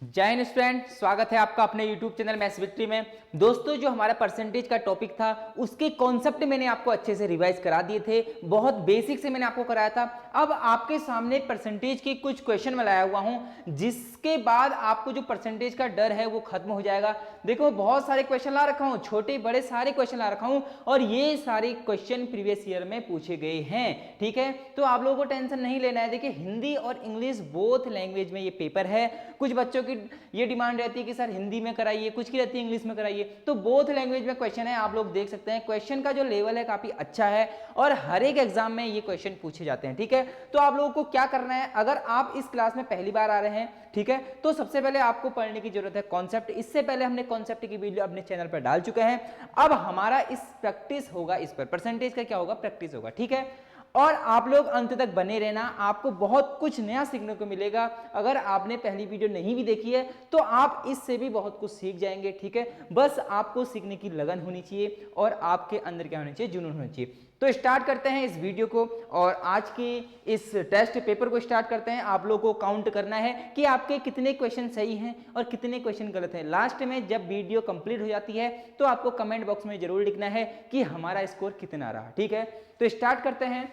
जय हिंद स्टूडेंट, स्वागत है आपका अपने YouTube चैनल मैथ्स विक्ट्री में। दोस्तों, जो हमारा परसेंटेज का टॉपिक था उसके कॉन्सेप्ट मैंने आपको अच्छे से रिवाइज करा दिए थे, बहुत बेसिक से मैंने आपको कराया था। अब आपके सामने परसेंटेज की कुछ क्वेश्चन मैं लाया हुआ हूं, जिसके बाद आपको जो परसेंटेज का डर है वो खत्म हो जाएगा। देखो, बहुत सारे क्वेश्चन ला रखा हूं, छोटे बड़े सारे क्वेश्चन ला रखा हूं और ये सारे क्वेश्चन प्रीवियस ईयर में पूछे गए हैं। ठीक है, तो आप लोगों को टेंशन नहीं लेना है। देखिए, हिंदी और इंग्लिश बोथ लैंग्वेज में ये पेपर है। कुछ बच्चों की ये डिमांड रहती है कि सर हिंदी में कराइए, कुछ की रहती है इंग्लिश में कराइए, तो बोथ लैंग्वेज में क्वेश्चन है। आप लोग देख सकते हैं क्वेश्चन का जो लेवल है काफी अच्छा है और हर एक एग्जाम में ये क्वेश्चन पूछे जाते हैं। ठीक है, तो आप लोगों को क्या करना है, अगर आप इस क्लास में पहली बार आ रहे हैं, ठीक है, तो सबसे पहले आपको पढ़ने की जरूरत है कॉन्सेप्ट। इससे पहले हमने कॉन्सेप्ट की वीडियो अपने चैनल पर डाल चुके हैं। अब हमारा इस प्रैक्टिस होगा, इस पर परसेंटेज का क्या होगा, प्रैक्टिस होगा। ठीक है, और आप लोग अंत तक बने रहना, आपको बहुत कुछ नया सीखने को मिलेगा। अगर आपने पहली वीडियो नहीं भी देखी है तो आप इससे भी बहुत कुछ सीख जाएंगे। ठीक है, बस आपको सीखने की लगन होनी चाहिए और आपके अंदर क्या होना चाहिए, जुनून होना चाहिए। तो स्टार्ट करते हैं इस वीडियो को और आज की इस टेस्ट पेपर को स्टार्ट करते हैं। आप लोगों को काउंट करना है कि आपके कितने क्वेश्चन सही हैं और कितने क्वेश्चन गलत हैं। लास्ट में जब वीडियो कंप्लीट हो जाती है तो आपको कमेंट बॉक्स में जरूर लिखना है कि हमारा स्कोर कितना रहा। ठीक है, तो स्टार्ट करते हैं।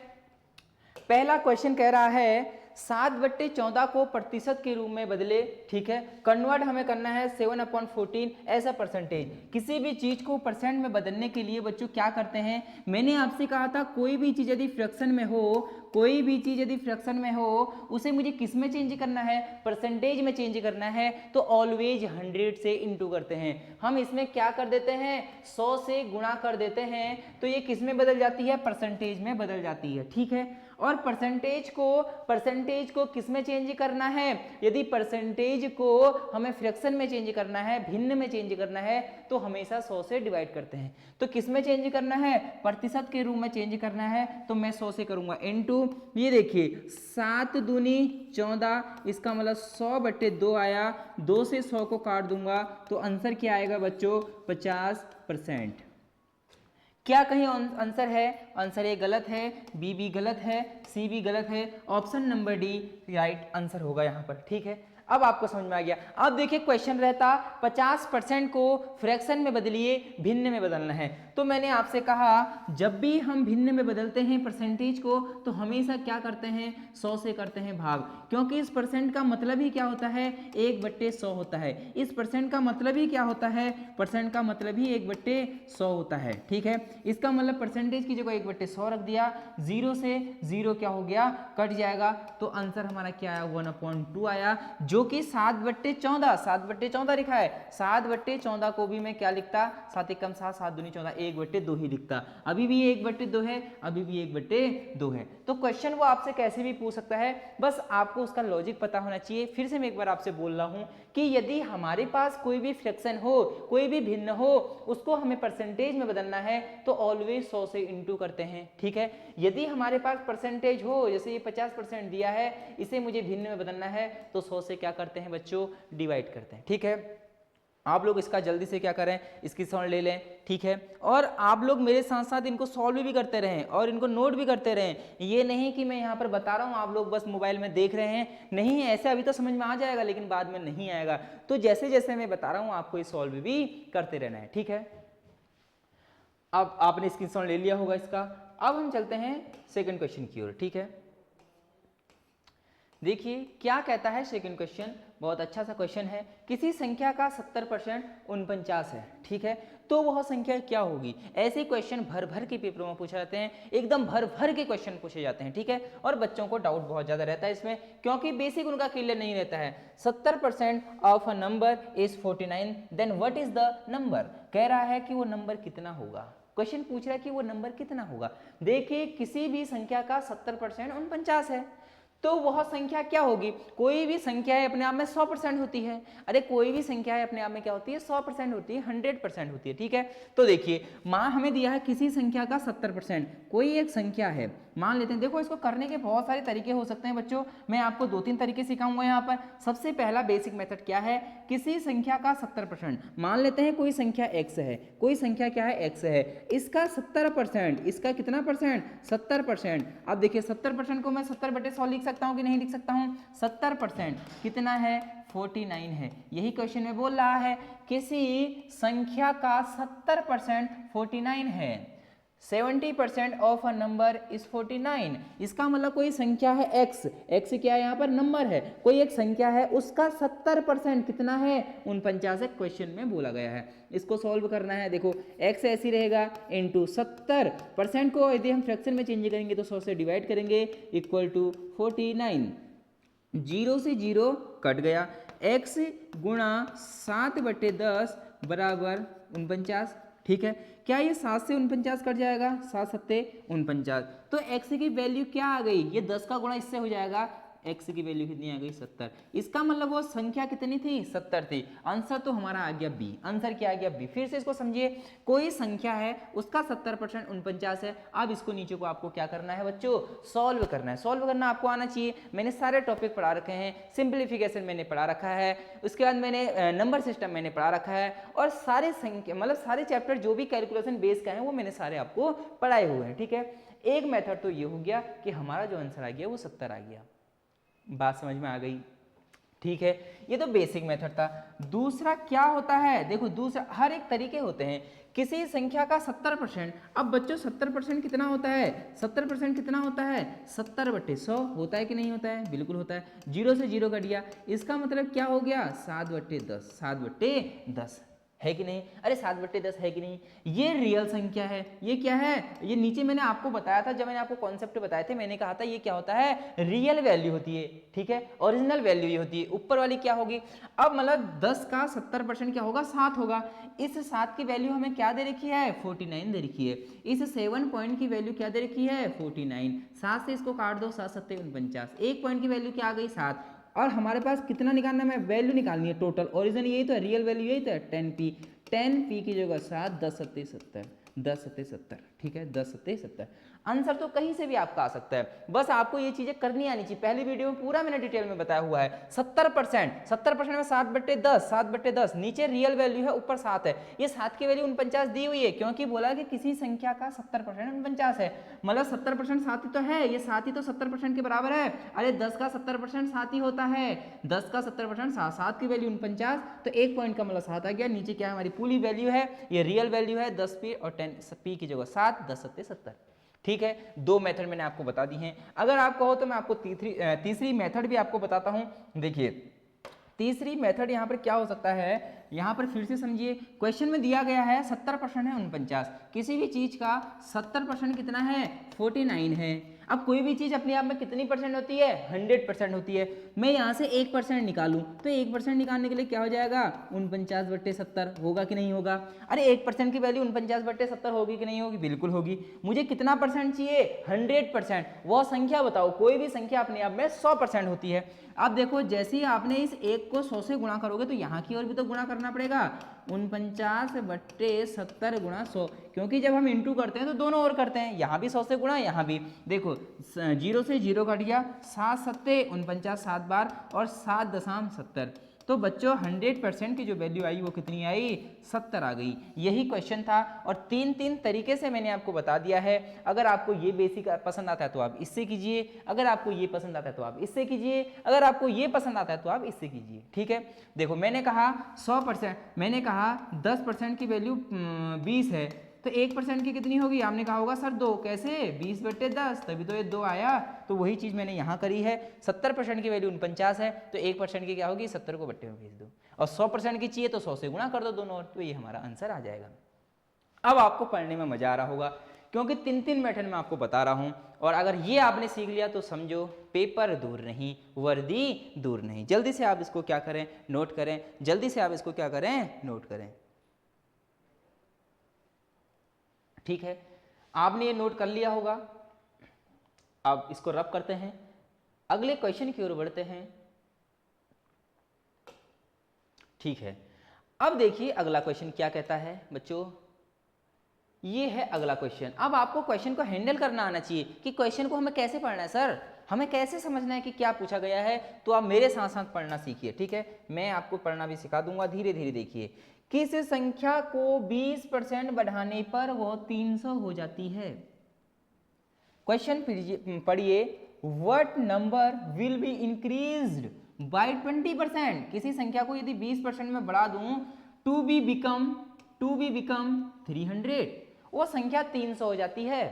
पहला क्वेश्चन कह रहा है 7/14 को प्रतिशत के रूप में बदले। ठीक है, कन्वर्ट हमें करना है 7/14 ऐसा परसेंटेज। किसी भी चीज को परसेंट में बदलने के लिए बच्चों क्या करते हैं, मैंने आपसे कहा था कोई भी चीज यदि फ्रैक्शन में हो, कोई भी चीज यदि फ्रैक्शन में हो उसे मुझे किस में चेंज करना है, परसेंटेज में चेंज करना है। तो ऑलवेज 100 से इंटू करते हैं। हम इसमें क्या कर देते हैं, 100 से गुणा कर देते हैं, तो ये किस में बदल जाती है, परसेंटेज में बदल जाती है। ठीक है, और परसेंटेज को किस में चेंज करना है, यदि परसेंटेज को हमें फ्रैक्शन में चेंज करना है, भिन्न में चेंज करना है, तो हमेशा 100 से डिवाइड करते हैं। तो किस में चेंज करना है, प्रतिशत के रूप में चेंज करना है, तो मैं 100 से करूंगा इनटू। ये देखिए 7 दूनी 14, इसका मतलब 100/2 आया। 2 से 100 को काट दूंगा तो आंसर क्या आएगा बच्चों, 50%। क्या कहीं आंसर है, आंसर ए गलत है, बी भी गलत है, सी भी गलत है, option number D right answer होगा यहाँ पर। ठीक है, अब आपको समझ में आ गया। अब देखिए क्वेश्चन रहता 50% को फ्रैक्शन में बदलिए, भिन्न में बदलना है। तो मैंने आपसे कहा जब भी हम भिन्न में बदलते हैं परसेंटेज को तो हमेशा क्या करते हैं, 100 से करते हैं भाग, क्योंकि इस परसेंट का मतलब ही क्या होता है, 1/100 होता है। इस परसेंट का मतलब ही क्या होता है, परसेंट का मतलब ही 1/100 होता है। ठीक है, इसका मतलब परसेंटेज की जगह 1/100 रख दिया, 0 से 0 क्या हो गया, कट जाएगा, तो आंसर हमारा क्या आया, 1/2 आया, जो कि 7/14 लिखा है। 7/14 को भी मैं क्या लिखता, 7 एकम 7, 7 दूनी 14, 1/2 ही लिखता। अभी भी 1/2 है, अभी भी 1/2 है। तो क्वेश्चन वो आपसे कैसे भी पूछ सकता है, बस आपको उसका लॉजिक पता होना चाहिए। फिर से मैं एक बार आपसे बोल रहा हूं कि यदि हमारे पास कोई भी फ्रैक्शन हो, कोई भी भिन्न हो, उसको हमें परसेंटेज में बदलना है तो ऑलवेज 100 से इंटू करते हैं। ठीक है, यदि हमारे पास परसेंटेज हो, जैसे ये 50% दिया है, इसे मुझे भिन्न में बदलना है तो 100 से क्या करते हैं बच्चों, डिवाइड करते हैं। ठीक है, आप लोग इसका जल्दी से क्या करें, इसकी सॉल्व ले लें। ठीक है, और आप लोग मेरे साथ साथ इनको सॉल्व भी करते रहें और इनको नोट भी करते रहें। ये नहीं कि मैं यहाँ पर बता रहा हूँ आप लोग बस मोबाइल में देख रहे हैं, नहीं, ऐसे अभी तो समझ में आ जाएगा लेकिन बाद में नहीं आएगा। तो जैसे जैसे मैं बता रहा हूँ आपको ये सॉल्व भी करते रहना है। ठीक है, अब आपने स्क्रीनशॉट ले लिया होगा इसका। अब हम चलते हैं सेकंड क्वेश्चन की ओर। ठीक है, देखिए क्या कहता है सेकंड क्वेश्चन, बहुत अच्छा सा क्वेश्चन है। किसी संख्या का 70% 49 है। ठीक है, तो वह संख्या क्या होगी। ऐसे क्वेश्चन भर भर के पेपरों में पूछे जाते हैं, एकदम भर भर के क्वेश्चन पूछे जाते हैं। ठीक है, और बच्चों को डाउट बहुत ज्यादा रहता है इसमें, क्योंकि बेसिक उनका क्लियर नहीं रहता है। 70% of a number is 49, then what is the number. कह रहा है कि वो नंबर कितना होगा, क्वेश्चन पूछ रहा है कि वो नंबर कितना होगा। देखिए किसी भी संख्या का 70% 49 है, तो वह संख्या क्या होगी। कोई भी संख्या है अपने आप में 100% होती है। अरे कोई भी संख्या है अपने आप में क्या होती है, 100% होती है, 100% होती है। ठीक है, तो देखिए मान हमें दिया है किसी संख्या का 70%, कोई एक संख्या है, मान लेते हैं। देखो इसको करने के बहुत सारे तरीके हो सकते हैं बच्चों, मैं आपको 2-3 तरीके सिखाऊंगा यहाँ पर। सबसे पहला बेसिक मेथड क्या है, किसी संख्या का 70%, मान लेते हैं कोई संख्या x है, कोई संख्या क्या है, x है, इसका 70%, इसका कितना परसेंट, 70%। अब देखिए 70% को मैं 70/100 लिख सकता हूँ कि नहीं लिख सकता हूँ? 70% कितना है? 49 है। यही क्वेश्चन में बोल रहा है किसी संख्या का 70% 49 है। 70% ऑफ अ नंबर इज 49। इसका मतलब कोई संख्या है x, x क्या है यहाँ पर? नंबर है। कोई एक संख्या है उसका 70% कितना है? 49 है, क्वेश्चन में बोला गया है। इसको सॉल्व करना है। देखो x ऐसी रहेगा इंटू 70%, को यदि हम फ्रैक्शन में चेंज करेंगे तो 100 से डिवाइड करेंगे, इक्वल टू 49। 0 से 0 कट गया, x गुणा 7/10 बराबर 49। ठीक है, क्या ये 7 से 49 कट जाएगा? 7 सत्ते 49। तो x की वैल्यू क्या आ गई? ये 10 का गुणा इससे हो जाएगा, x की वैल्यू कितनी आ गई? 70। इसका मतलब वो संख्या कितनी थी? 70 थी। आंसर तो हमारा आ गया बी। आंसर क्या आ गया? बी। फिर से इसको समझिए, कोई संख्या है उसका 70% 49 है। अब इसको नीचे को आपको क्या करना है बच्चों? सॉल्व करना है। सॉल्व करना आपको आना चाहिए। मैंने सारे टॉपिक पढ़ा रखे हैं, सिंप्लीफिकेशन मैंने पढ़ा रखा है, उसके बाद मैंने नंबर सिस्टम मैंने पढ़ा रखा है, और सारे संख्या मतलब सारे चैप्टर जो भी कैलकुलेशन बेस का है वो मैंने सारे आपको पढ़ाए हुए हैं। ठीक है, एक मेथड तो ये हो गया कि हमारा जो आंसर आ गया वो 70 आ गया। बात समझ में आ गई? ठीक है, ये तो बेसिक मेथड था। दूसरा क्या होता है? देखो दूसरा, हर एक तरीके होते हैं। किसी संख्या का 70%, अब बच्चों 70% कितना होता है? 70% कितना होता है? 70/100 होता है कि नहीं होता है? बिल्कुल होता है। 0 से 0 कट गया, इसका मतलब क्या हो गया? 7/10, 7/10 है कि नहीं? अरे 7/10 है कि नहीं? ये रियल संख्या है। ये क्या है? ये नीचे मैंने आपको बताया था, जब मैंने आपको कॉन्सेप्ट बताए थे, मैंने कहा था ये क्या होता है? रियल वैल्यू होती है। ठीक है, ओरिजिनल वैल्यू ये होती है। ऊपर वाली क्या होगी? अब मतलब 10 का 70% क्या होगा? 7 होगा। इस 7 की वैल्यू हमें क्या दे रखी है? 49 दे रखी है। इस 7 पॉइंट की वैल्यू क्या दे रखी है? 49। 7 से इसको काट दो, 7 7 49। एक पॉइंट की वैल्यू क्या आ गई? 7। और हमारे पास कितना निकालना है? वैल्यू निकालनी है टोटल। ओरिजिन यही तो है, रियल वैल्यू यही तो है, 10p। 10p की जगह 7, 10 सत्ते 70, 10 सत्ते 70। ठीक है, 10 सत्ते 70। आंसर तो कहीं से भी आपका आ सकता है, बस आपको ये चीजें करनी आनी चाहिए। पहली वीडियो में पूरा मैंने डिटेल में बताया हुआ है। 70% में 7/10, 7/10 नीचे रियल वैल्यू है, ऊपर 7 है। ये 7 की वैल्यू 49 दी हुई है, क्योंकि बोला कि किसी संख्या का 70% 49 है। मतलब 70% 7 ही तो है, ये 7 ही तो 70% के बराबर है। अरे 10 का 70% 7 ही होता है। 10 का 70% 7, 7 की वैल्यू 49, तो एक पॉइंट का मतलब 7 आ गया। नीचे क्या है? हमारी पूरी वैल्यू है, ये रियल वैल्यू है 10p, और 10p की जगह 7, 10 सत्ते 70। ठीक है, दो मेथड मैंने आपको बता दी हैं। अगर आप कहो तो मैं आपको तीसरी मेथड भी आपको बताता हूं। देखिए तीसरी मेथड यहाँ पर क्या हो सकता है? यहाँ पर फिर से समझिए, क्वेश्चन में दिया गया है 70% है 49, किसी भी चीज का 70% कितना है? 49 है। अब कोई भी चीज अपने आप में कितनी परसेंट होती है? 100% होती है। मैं यहाँ से 1% निकालूं तो 1% निकालने के लिए क्या हो जाएगा? 49/70 होगा कि नहीं होगा? अरे 1% की वैल्यू 49/70 होगी कि नहीं होगी? बिल्कुल होगी। मुझे कितना परसेंट चाहिए? 100%। वह संख्या बताओ, कोई भी संख्या अपने आप में 100% होती है। अब देखो, जैसे ही आपने इस एक को 100 से गुणा करोगे तो यहाँ की ओर भी तो गुणा करना पड़ेगा। 49/70 गुणा 100, क्योंकि जब हम इंटू करते हैं तो दोनों ओर करते हैं, यहाँ भी 100 से गुणा, यहाँ भी। देखो 0 से 0 कट गया, 7 सत्ते 49, 7 बार, और 7.70। तो बच्चों 100% की जो वैल्यू आई वो कितनी आई? 70 आ गई। यही क्वेश्चन था, और तीन तरीके से मैंने आपको बता दिया है। अगर आपको ये बेसिक पसंद आता है तो आप इससे कीजिए, अगर आपको ये पसंद आता है तो आप इससे कीजिए, अगर आपको ये पसंद आता है तो आप इससे कीजिए। ठीक है, देखो मैंने कहा 100%, मैंने कहा 10% की वैल्यू 20 है, तो 1% की कितनी होगी? आपने कहा होगा सर 2। कैसे? 20/10, तभी तो ये 2 आया। तो वही चीज़ मैंने यहाँ करी है। 70% की वैल्यू 49 है, तो 1% की क्या होगी? 70 को बट्टे में भेज दो, और 100% की चाहिए तो 100 से गुणा कर दो दोनों ओर, तो ये हमारा आंसर आ जाएगा। अब आपको पढ़ने में मजा आ रहा होगा, क्योंकि 3 मेथड में आपको बता रहा हूं, और अगर ये आपने सीख लिया तो समझो पेपर दूर नहीं, वर्दी दूर नहीं। जल्दी से आप इसको क्या करें? नोट करें। जल्दी से आप इसको क्या करें? नोट करें। ठीक है, आपने ये नोट कर लिया होगा। अब इसको रब करते हैं, अगले क्वेश्चन की ओर बढ़ते हैं। ठीक है, अब देखिए अगला क्वेश्चन क्या कहता है बच्चों। ये है अगला क्वेश्चन। अब आपको क्वेश्चन को हैंडल करना आना चाहिए कि क्वेश्चन को हमें कैसे पढ़ना है, सर हमें कैसे समझना है कि क्या पूछा गया है। तो आप मेरे साथ साथ पढ़ना सीखिए। ठीक है, मैं आपको पढ़ना भी सिखा दूंगा, धीरे धीरे देखिए। किस संख्या को 20% बढ़ाने पर वो 300 हो जाती है? क्वेश्चन पढ़िए, what number will be increased by 20%। किसी संख्या को यदि 20% में बढ़ा दूं टू बी बिकम 300, वो संख्या 300 हो जाती है।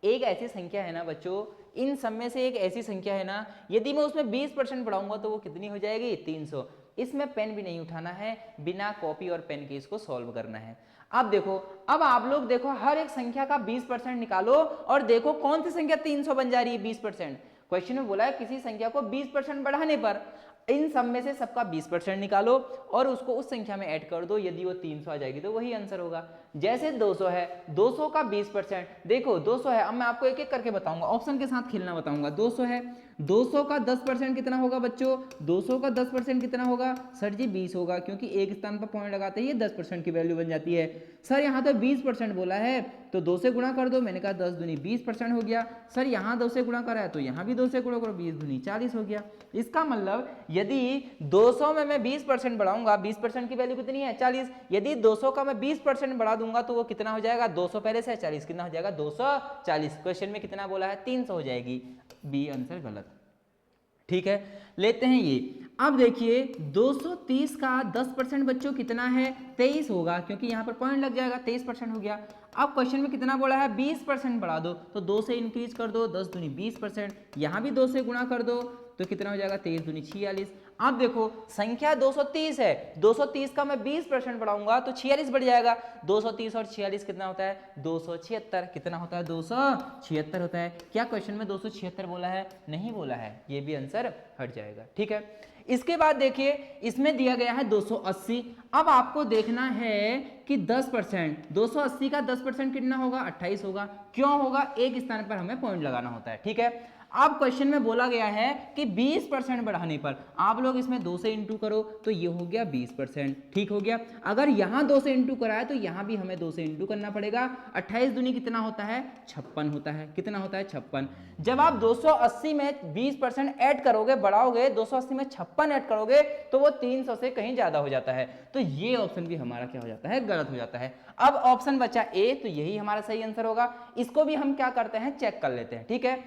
एक ऐसी संख्या है ना बच्चों, इन सब में से एक ऐसी संख्या है ना, यदि मैं उसमें 20% बढ़ाऊंगा तो वो कितनी हो जाएगी? 300। इसमें पेन भी नहीं उठाना है, बिना कॉपी और पेन के इसको सॉल्व करना है। अब देखो, अब आप लोग देखो हर एक संख्या का 20% निकालो और देखो कौन सी संख्या 300 बन जा रही है 20%। क्वेश्चन में बोला है किसी संख्या को 20% बढ़ाने पर इन सब में से सबका 20% निकालो और उसको उस संख्या में ऐड कर दो, यदि वो 300 आ जाएगी तो वही आंसर होगा। जैसे 200 है, 200 का 20%, देखो 200 है, अब मैं आपको एक एक करके बताऊंगा, ऑप्शन के साथ खेलना बताऊंगा। 200 है, 200 का 10% कितना होगा बच्चों? 200 का 10% कितना होगा सर जी? 20 होगा, क्योंकि एक स्थान पर पॉइंट लगाते ही 10% की वैल्यू बन जाती है। सर यहाँ तो 20% बोला है तो 2 से गुणा कर दो, मैंने कहा 10 दूनी 20% हो गया। सर यहाँ 2 से गुणा करा है तो यहाँ भी 2 से गुणा करो, 20 दूनी 40 हो गया। इसका मतलब यदि 200 में मैं 20% बढ़ाऊंगा, 20% की वैल्यू कितनी है? 40। यदि 200 का मैं 20% बढ़ा दूंगा तो वो कितना हो जाएगा? 200 पहले से 40 कितना हो जाएगा? 240। क्वेश्चन में कितना बोला है? 300 हो जाएगी। बी आंसर गलत। ठीक है, लेते हैं ये। अब देखिए 230 का 10% बच्चों कितना है? 23 होगा, क्योंकि यहाँ पर पॉइंट लग जाएगा, 23% हो गया। अब क्वेश्चन में कितना बोला है? 20% बढ़ा दो, तो 2 से इंक्रीज कर दो, 10 दूनी 20%, यहाँ भी 2 से गुणा कर दो तो कितना हो जाएगा? 23 दूनी 46। अब देखो संख्या 230 है, 230 का मैं 20% बढ़ाऊंगा तो 46 बढ़ जाएगा। 230 और 46 कितना होता है? 276। कितना होता है? 276 होता है। क्या क्वेश्चन में 276 बोला है? नहीं बोला है, ये भी आंसर हट जाएगा। ठीक है, इसके बाद देखिए इसमें दिया गया है 280। अब आपको देखना है कि 10%, 280 का 10% कितना होगा? 28 होगा। क्यों होगा? एक स्थान पर हमें पॉइंट लगाना होता है। ठीक है, अब क्वेश्चन में बोला गया है कि 20% बढ़ाने पर आप लोग इसमें 2 से इंटू करो तो ये हो गया 20%। ठीक हो गया। अगर यहाँ 2 से इंटू करा है तो यहाँ भी हमें 2 से इंटू करना पड़ेगा। 28 दूनी कितना होता है? 56 होता है। कितना होता है? 56। जब आप 280 में 20% ऐड करोगे, बढ़ाओगे, 280 में 56 ऐड करोगे तो वो 300 से कहीं ज्यादा हो जाता है। तो ये ऑप्शन भी हमारा क्या हो जाता है? गलत हो जाता है। अब ऑप्शन बचा ए, तो यही हमारा सही आंसर होगा। इसको भी हम क्या करते हैं? चेक कर लेते हैं। ठीक है,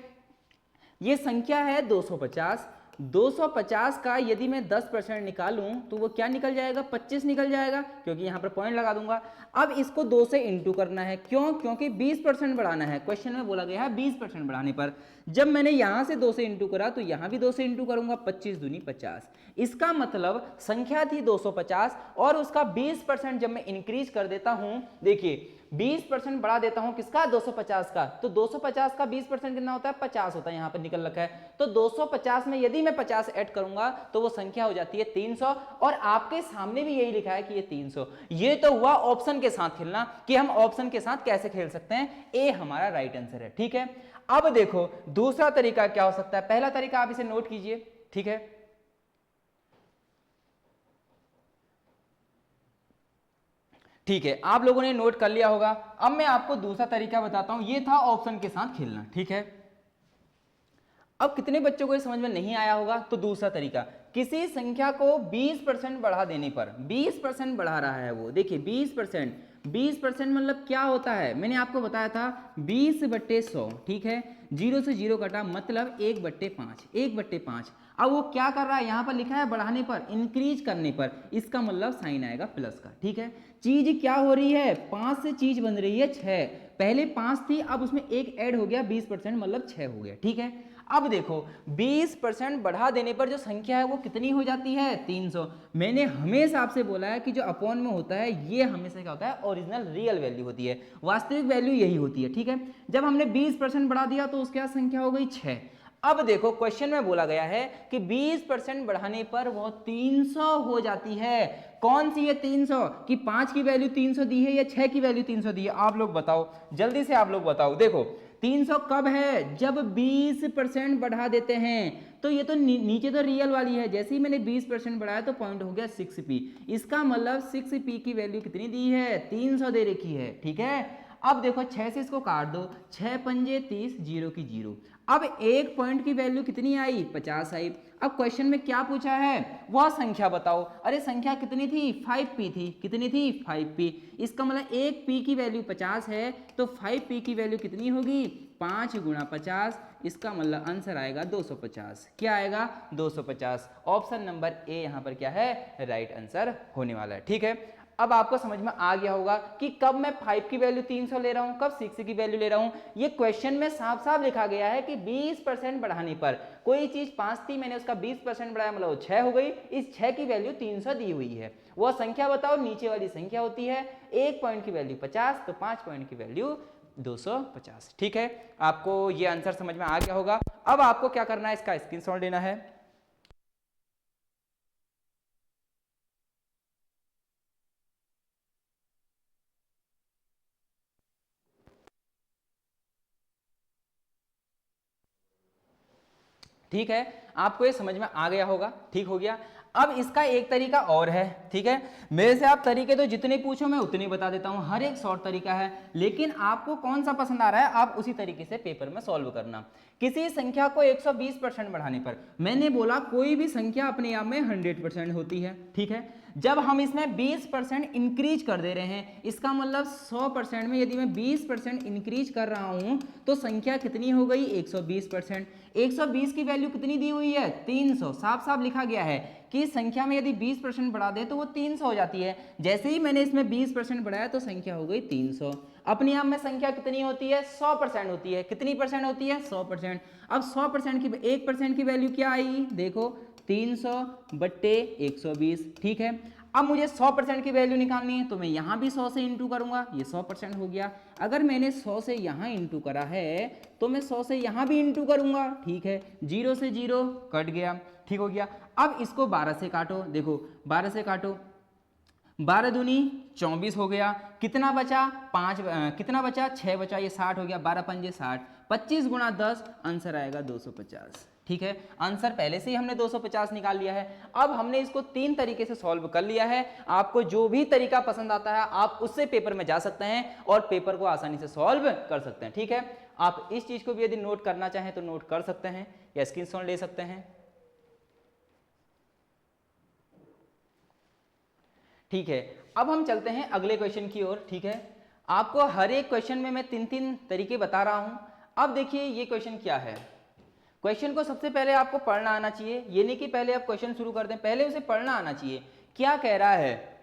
ये संख्या है 250। 250 का यदि मैं 10% निकालूं तो वो क्या निकल जाएगा? 25 निकल जाएगा, क्योंकि यहां पर पॉइंट लगा दूंगा। अब इसको 2 से इंटू करना है। क्यों? क्योंकि 20% बढ़ाना है। क्वेश्चन में बोला गया है 20% बढ़ाने पर। जब मैंने यहां से 2 से इंटू करा तो यहां भी 2 से इंटू करूंगा, 25 दूनी 50। इसका मतलब संख्या थी 250 और उसका 20% जब मैं इंक्रीज कर देता हूं, देखिए 20% बढ़ा देता हूं किसका? 250 का। तो 250 का 20% कितना होता है? 50 होता है, यहां पर निकल रखा है। तो 250 में यदि मैं 50 ऐड करूंगा तो वो संख्या हो जाती है 300, और आपके सामने भी यही लिखा है कि ये 300। ये तो हुआ ऑप्शन के साथ खेलना, कि हम ऑप्शन के साथ कैसे खेल सकते हैं। ए हमारा राइट आंसर है। ठीक है, अब देखो दूसरा तरीका क्या हो सकता है। पहला तरीका आप इसे नोट कीजिए। ठीक है, ठीक है, आप लोगों ने नोट कर लिया होगा। अब मैं आपको दूसरा तरीका बताता हूं। ये था ऑप्शन के साथ खेलना। ठीक है, अब कितने बच्चों को ये समझ में नहीं आया होगा? तो दूसरा तरीका, किसी संख्या को 20% बढ़ा देने पर, 20% बढ़ा रहा है वो, देखिए 20% मतलब क्या होता है? मैंने आपको बताया था 20/100। ठीक है, 0 से 0 कटा, मतलब 1/5, 1/5। अब वो क्या कर रहा है? यहाँ पर लिखा है बढ़ाने पर, इंक्रीज करने पर, इसका मतलब साइन आएगा प्लस का। ठीक है, चीज क्या हो रही है? 5 से चीज बन रही है 6। पहले 5 थी, अब उसमें एक ऐड हो गया, 20% मतलब 6 हो गया। ठीक है, अब देखो 20% बढ़ा देने पर जो संख्या है वो कितनी हो जाती है? 300। मैंने हमेशा आपसे बोला है कि जो अपॉन में होता है ये हमेशा क्या होता है? ओरिजिनल रियल वैल्यू होती है, वास्तविक वैल्यू यही होती है। ठीक है, जब हमने 20% बढ़ा दिया तो उसके बाद संख्या हो गई 6। अब देखो क्वेश्चन में बोला गया है कि 20% बढ़ाने पर वो 300 हो जाती है। कौन सी है 300? कि 5 की वैल्यू 300 दी है या 6 की वैल्यू 300 दी है? आप लोग बताओ, जल्दी से आप लोग बताओ। देखो 300 कब है? जब 20% बढ़ा देते हैं। तो ये तो नीचे तो रियल वाली है, जैसे ही मैंने 20% बढ़ाया तो पॉइंट हो गया 6p। इसका मतलब 6p की वैल्यू कितनी दी है? 300 दे रखी है। ठीक है, अब देखो 6 से इसको काट दो, 6 पंजे 30, 0 की 0। अब एक पॉइंट की वैल्यू कितनी आई? 50 आई। अब क्वेश्चन में क्या पूछा है? वह संख्या बताओ। अरे संख्या कितनी थी? 5p थी। कितनी थी? 5p। इसका मतलब एक p की वैल्यू 50 है तो 5p की वैल्यू कितनी होगी? 5 × 50, इसका मतलब आंसर आएगा 250। क्या आएगा? 250। ऑप्शन नंबर ए यहाँ पर क्या है? राइट आंसर होने वाला है। ठीक है, अब आपको समझ में आ गया होगा कि कब मैं 5 की वैल्यू 300 ले रहा हूं, कब 6 की वैल्यू ले रहा हूं। ये क्वेश्चन में साफ साफ लिखा गया है कि 20% बढ़ाने पर, कोई चीज 5 थी, मैंने उसका 20% बढ़ाया, मतलब वो 6 हो गई। इस 6 की वैल्यू 300 दी हुई है। वो संख्या बताओ, नीचे वाली संख्या होती है। 1 पॉइंट की वैल्यू 50, तो 5 पॉइंट की वैल्यू 250। ठीक है, आपको ये आंसर समझ में आ गया होगा। अब आपको क्या करना है, इसका स्क्रीनशॉट लेना है। ठीक है, आपको ये समझ में आ गया होगा। ठीक हो गया। अब इसका एक तरीका और है। ठीक है, मेरे से आप तरीके तो जितने पूछो मैं उतने बता देता हूं, हर एक शॉर्ट तरीका है, लेकिन आपको कौन सा पसंद आ रहा है आप उसी तरीके से पेपर में सॉल्व करना। किसी संख्या को 120% बढ़ाने पर, मैंने बोला कोई भी संख्या अपने आप में 100% होती है। ठीक है, जब हम इसमें 20% इंक्रीज कर दे रहे हैं, इसका मतलब 100% में यदि मैं 20% इंक्रीज कर रहा हूं तो संख्या कितनी हो गई? 120%। 120 की वैल्यू कितनी दी हुई है? 300। साफ साफ लिखा गया है कि संख्या में यदि 20% बढ़ा दे तो वो 300 हो जाती है। जैसे ही मैंने इसमें 20% बढ़ाया तो संख्या हो गई 300। अपने आप में संख्या कितनी होती है? 100% होती है। कितनी परसेंट होती है? 100%। अब 100% की 1% की वैल्यू क्या आई? देखो 300 बट्टे 120। ठीक है, अब मुझे 100% की वैल्यू निकालनी है तो मैं यहां भी 100 से इंटू करूंगा, ये 100% हो गया। अगर मैंने 100 से यहां इंटू करा है तो मैं 100 से यहां भी इंटू करूंगा। ठीक है, 0 से 0 कट गया। ठीक हो गया। अब इसको 12 से काटो, देखो 12 से काटो, 12 दूनी 24 हो गया। कितना बचा? 5। कितना बचा? 6 बचा, ये 60 हो गया। 12 पंजे 60, 25 गुणा 10, आंसर आएगा 250। ठीक है, आंसर पहले से ही हमने 250 निकाल लिया है। अब हमने इसको 3 तरीके से सॉल्व कर लिया है। आपको जो भी तरीका पसंद आता है आप उससे पेपर में जा सकते हैं और पेपर को आसानी से सॉल्व कर सकते हैं। ठीक है, आप इस चीज को भी यदि नोट करना चाहें तो नोट कर सकते हैं या स्क्रीनशॉट ले सकते हैं। ठीक है, अब हम चलते हैं अगले क्वेश्चन की ओर। ठीक है, आपको हर एक क्वेश्चन में मैं 3-3 तरीके बता रहा हूं। अब देखिए ये क्वेश्चन क्या है। क्वेश्चन को सबसे पहले आपको पढ़ना आना चाहिए, ये नहीं कि पहले आप क्वेश्चन शुरू कर दें, पहले उसे पढ़ना आना चाहिए। क्या कह रहा है?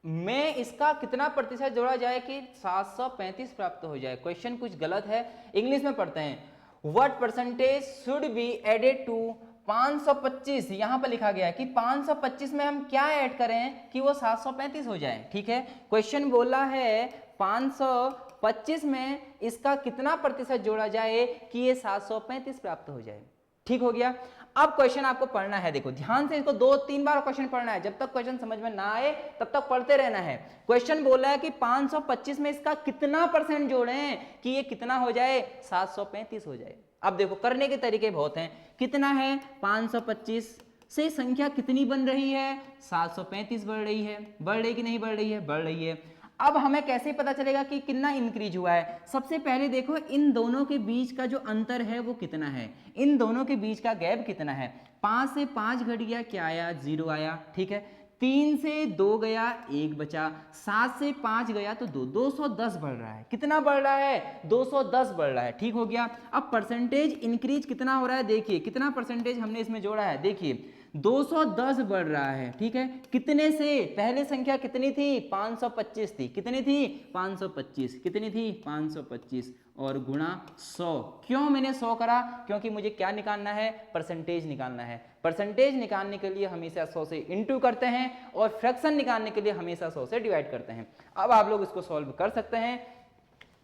मैं इसका कितना प्रतिशत जोड़ा जाए कि 735 प्राप्त हो जाए। क्वेश्चन कुछ गलत है, इंग्लिश में पढ़ते हैं। What percentage should be added to 525। यहां पर लिखा गया है कि 525 में हम क्या ऐड करें कि वो 735 हो जाए। ठीक है, क्वेश्चन बोला है 525 में इसका कितना प्रतिशत जोड़ा जाए कि ये 735 प्राप्त हो जाए। ठीक हो गया। अब क्वेश्चन आपको पढ़ना है, देखो ध्यान से, इसको 2-3 बार क्वेश्चन पढ़ना है। जब तक क्वेश्चन समझ में ना आए तब तक पढ़ते रहना है। क्वेश्चन बोला है कि 525 में इसका कितना परसेंट जोड़ें कि ये कितना हो जाए? 735 हो जाए। अब देखो करने के तरीके बहुत हैं। कितना है? 525 से संख्या कितनी बन रही है? 735 बढ़ रही है। बढ़ रही कि नहीं बढ़ रही है? बढ़ रही है। अब हमें कैसे पता चलेगा कि कितना इंक्रीज हुआ है? सबसे पहले देखो इन दोनों के बीच का जो अंतर है वो कितना है, इन दोनों के बीच का गैप कितना है। 5 से 5 घट गया, क्या आया? 0 आया। ठीक है, 3 से 2 गया, 1 बचा। 7 से 5 गया तो 210 बढ़ रहा है। कितना बढ़ रहा है? 210 बढ़ रहा है। ठीक हो गया। अब परसेंटेज इंक्रीज कितना हो रहा है? देखिए कितना परसेंटेज हमने इसमें जोड़ा है, देखिए 210 बढ़ रहा है। ठीक है, कितने से? पहले संख्या कितनी थी? 525 थी। कितनी थी? 525। कितनी थी? 525 और गुणा 100। क्यों मैंने 100 करा? क्योंकि मुझे क्या निकालना है? परसेंटेज निकालना है। परसेंटेज निकालने के लिए हमेशा 100 से इंटू करते हैं और फ्रैक्शन निकालने के लिए हमेशा 100 से डिवाइड करते हैं। अब आप लोग इसको सॉल्व कर सकते हैं।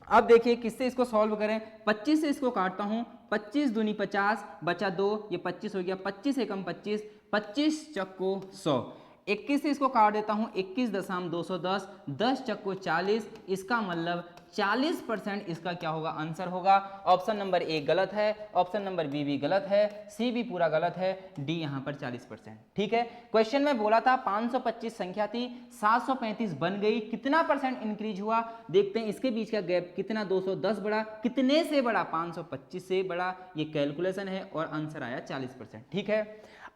अब देखिए किससे इसको सॉल्व करें। 25 से इसको काटता हूं, 25 दूनी 50, बचा 2, ये 25 हो गया। 25 एकम 25, 25 चक्को 100। 21 से इसको काट देता हूं, 21.210, 10 चक्को 40। इसका मतलब 40% इसका क्या होगा? आंसर होगा। ऑप्शन नंबर ए गलत है, ऑप्शन नंबर बी भी गलत है, सी भी पूरा गलत है, डी यहां पर 40%। ठीक है, क्वेश्चन में बोला था 525 संख्या थी, 735 बन गई। कितना परसेंट इंक्रीज हुआ? देखते हैं इसके बीच का गैप कितना। 210 बढ़ा, कितने से बढ़ा? 525 से बढ़ा। ये कैलकुलेशन है और आंसर आया 40%। ठीक है,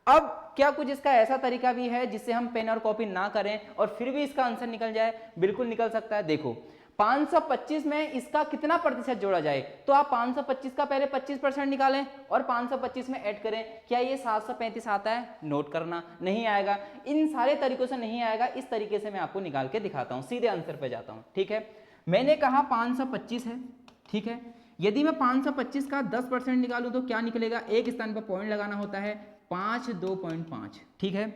अब क्या कुछ इसका ऐसा तरीका भी है जिससे हम पेन और कॉपी ना करें और फिर भी इसका आंसर निकल जाए? बिल्कुल निकल सकता है। देखो 525 में इसका कितना प्रतिशत जोड़ा जाए, तो आप 525 का पहले 25% निकालें और 525 में ऐड करें। क्या ये 735 आता है? नोट करना, नहीं आएगा। इन सारे तरीकों से नहीं आएगा, इस तरीके से मैं आपको निकाल के दिखाता हूं, सीधे आंसर पे जाता हूं। ठीक है, मैंने कहा 525 है। ठीक है, यदि मैं 525 का 10% निकालूं तो क्या निकलेगा? एक स्थान पर पॉइंट लगाना होता है, 5 2.5। ठीक है,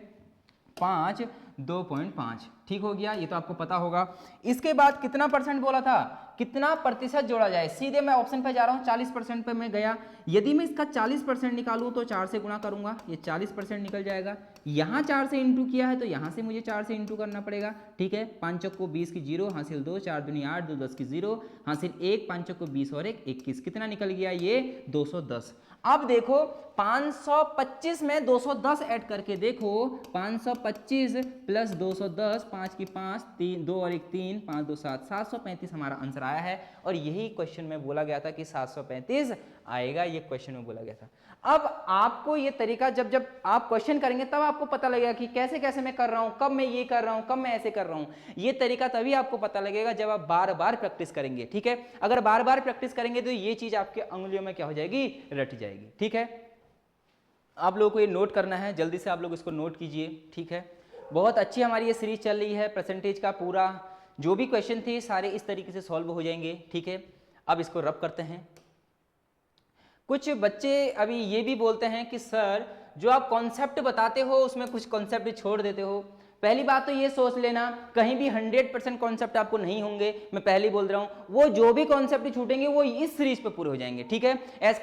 5 2.5। ठीक हो गया, ये तो आपको पता होगा। इसके बाद कितना परसेंट बोला था, कितना प्रतिशत जोड़ा जाए? सीधे मैं ऑप्शन पे जा रहा हूं, 40% पे मैं गया। यदि मैं इसका 40% निकालूं तो 4 से गुणा करूंगा, ये 40% निकल जाएगा। यहां 4 से इंटू किया है तो यहां से मुझे 4 से इंटू करना पड़ेगा। ठीक है, 5 चौक को 20 की 0 हासिल 2, 4 दूनी 8, 2 10 की 0 हासिल 1, 5 चौक को 20 और 1 21। कितना निकल गया? ये 210। अब देखो 525 में 210 ऐड करके देखो, 525 प्लस 210, 5 की 5, 3 2 और 1 3, 5 2 7, 735 हमारा आंसर आया है। और यही क्वेश्चन में बोला गया था कि 735 आएगा, ये क्वेश्चन में बोला गया था। अब आपको ये तरीका जब जब आप क्वेश्चन करेंगे तब आपको पता लगेगा कि कैसे कैसे मैं कर रहा हूं, कब मैं ये कर रहा हूं, कब मैं ऐसे कर रहा हूं। ये तरीका तभी आपको पता लगेगा जब आप बार बार प्रैक्टिस करेंगे। ठीक है, अगर बार बार प्रैक्टिस करेंगे तो ये चीज आपके अंगुलियों में क्या हो जाएगी? रट जाएगी। ठीक है, आप लोगों को ये नोट करना है, जल्दी से आप लोग इसको नोट कीजिए। ठीक है, बहुत अच्छी हमारी ये सीरीज चल रही है। परसेंटेज का पूरा जो भी क्वेश्चन थे सारे इस तरीके से सॉल्व हो जाएंगे। ठीक है, अब इसको रब करते हैं। कुछ बच्चे अभी ये भी बोलते हैं कि सर जो आप कॉन्सेप्ट बताते हो उसमें कुछ कॉन्सेप्ट छोड़ देते हो। पहली बात तो ये सोच लेना, कहीं भी 100% कॉन्सेप्ट आपको नहीं होंगे, मैं पहले बोल रहा हूं। वो जो भी कॉन्सेप्ट छूटेंगे वो इस सीरीज पे पूरे हो जाएंगे। ठीक है,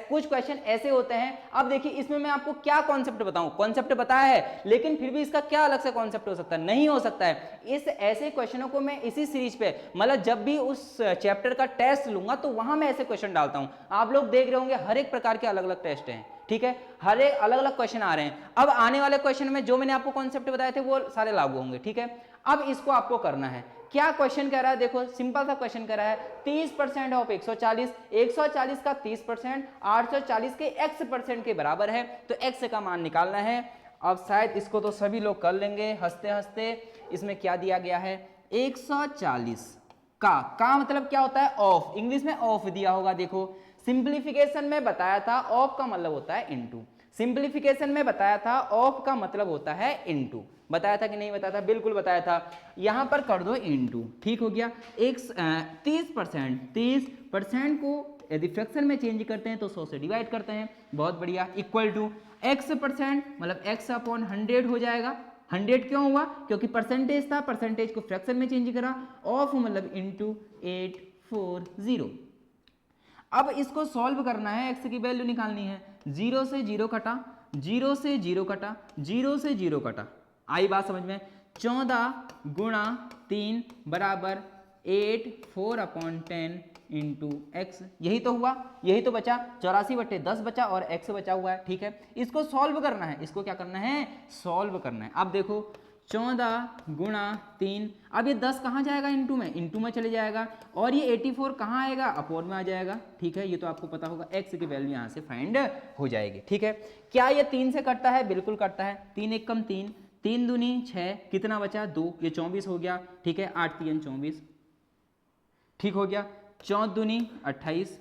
कुछ क्वेश्चन ऐसे होते हैं। अब देखिए इसमें मैं आपको क्या कॉन्सेप्ट बताऊं, कॉन्सेप्ट बताया है लेकिन फिर भी इसका क्या अलग से कॉन्सेप्ट हो सकता है? नहीं हो सकता है। इस ऐसे क्वेश्चनों को मैं इसी सीरीज पे, मतलब जब भी उस चैप्टर का टेस्ट लूंगा तो वहां मैं ऐसे क्वेश्चन डालता हूं। आप लोग देख रहे होंगे हर एक प्रकार के अलग अलग टेस्ट हैं। ठीक है, हर एक अलग अलग क्वेश्चन आ रहे हैं। अब आने वाले क्वेश्चन में जो मैंने आपको कॉन्सेप्ट बताए थे वो सारे लागू होंगे। ठीक है, अब इसको आपको करना है। क्या क्वेश्चन कह रहा है? देखो सिंपल सा क्वेश्चन कह रहा है 30% ऑफ 140, 140 का 30% 840 के x% के बराबर है, तो x का मान निकालना है। अब शायद इसको तो सभी लोग कर लेंगे हंसते हंसते। इसमें क्या दिया गया है? 140 का मतलब क्या होता है? ऑफ, इंग्लिश में ऑफ दिया होगा। देखो सिंप्लीफिकेशन में बताया था ऑफ का मतलब होता है इनटू। सिंप्लीफिकेशन में बताया था ऑफ का मतलब होता है इनटू। बताया था कि नहीं बताया था? बिल्कुल बताया था। यहां पर कर दो इनटू। ठीक हो गया। 30% को यदि फ्रैक्शन में चेंज करते हैं तो 100 से डिवाइड करते हैं। बहुत बढ़िया। इक्वल टू x% मतलब x अपॉन 100 हो जाएगा। 100 क्यों हुआ? क्योंकि परसेंटेज था, परसेंटेज को फ्रैक्शन में चेंज करा। ऑफ मतलब इनटू 840। अब इसको सॉल्व करना है, x की वैल्यू निकालनी है। 0 से 0 कटा, 0 से 0 कटा, 0 से 0 कटा। आई बात समझ में? 14 गुणा 3 बराबर 8 4/10 इंटू एक्स। यही तो हुआ, यही तो बचा। 84/10 बचा और x बचा हुआ है। ठीक है, इसको सॉल्व करना है। इसको क्या करना है? सॉल्व करना है। अब देखो 14 गुणा 3, अब ये 10 कहाँ जाएगा? इंटू में, इंटू में चले जाएगा। और ये 84 कहाँ आएगा? अपॉन में आ जाएगा। ठीक है, ये तो आपको पता होगा। x की वैल्यू यहाँ से फाइंड हो जाएगी। ठीक है, क्या ये 3 से कटता है? बिल्कुल कटता है। 3 1 कम 3, 3 दूनी 6, कितना बचा? 2, ये 24 हो गया। ठीक है, 8 3 24। ठीक हो गया। 4 दूनी 28,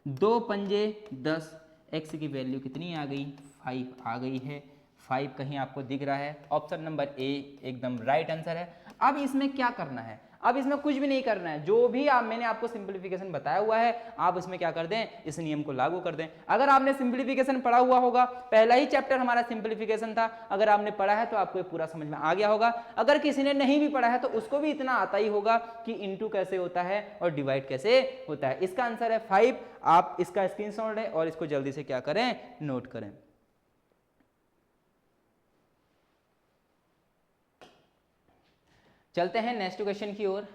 2 पंजे 10। x की वैल्यू कितनी आ गई? 5 आ गई है। 5 कहीं आपको दिख रहा है? ऑप्शन नंबर ए एकदम राइट आंसर है। अब इसमें क्या करना है? अब इसमें कुछ भी नहीं करना है। जो भी मैंने आपको सिंप्लीफिकेशन बताया हुआ है आप उसमें क्या कर दें? इस नियम को लागू कर दें। अगर आपने सिंप्लीफिकेशन पढ़ा हुआ होगा, पहला ही चैप्टर हमारा सिंप्लीफिकेशन था, अगर आपने पढ़ा है तो आपको ये पूरा समझ में आ गया होगा। अगर किसी ने नहीं भी पढ़ा है तो उसको भी इतना आता ही होगा कि इंटू कैसे होता है और डिवाइड कैसे होता है। इसका आंसर है 5। आप इसका स्क्रीनशॉट लें और इसको जल्दी से क्या करें? नोट करें। चलते हैं नेक्स्ट क्वेश्चन की ओर।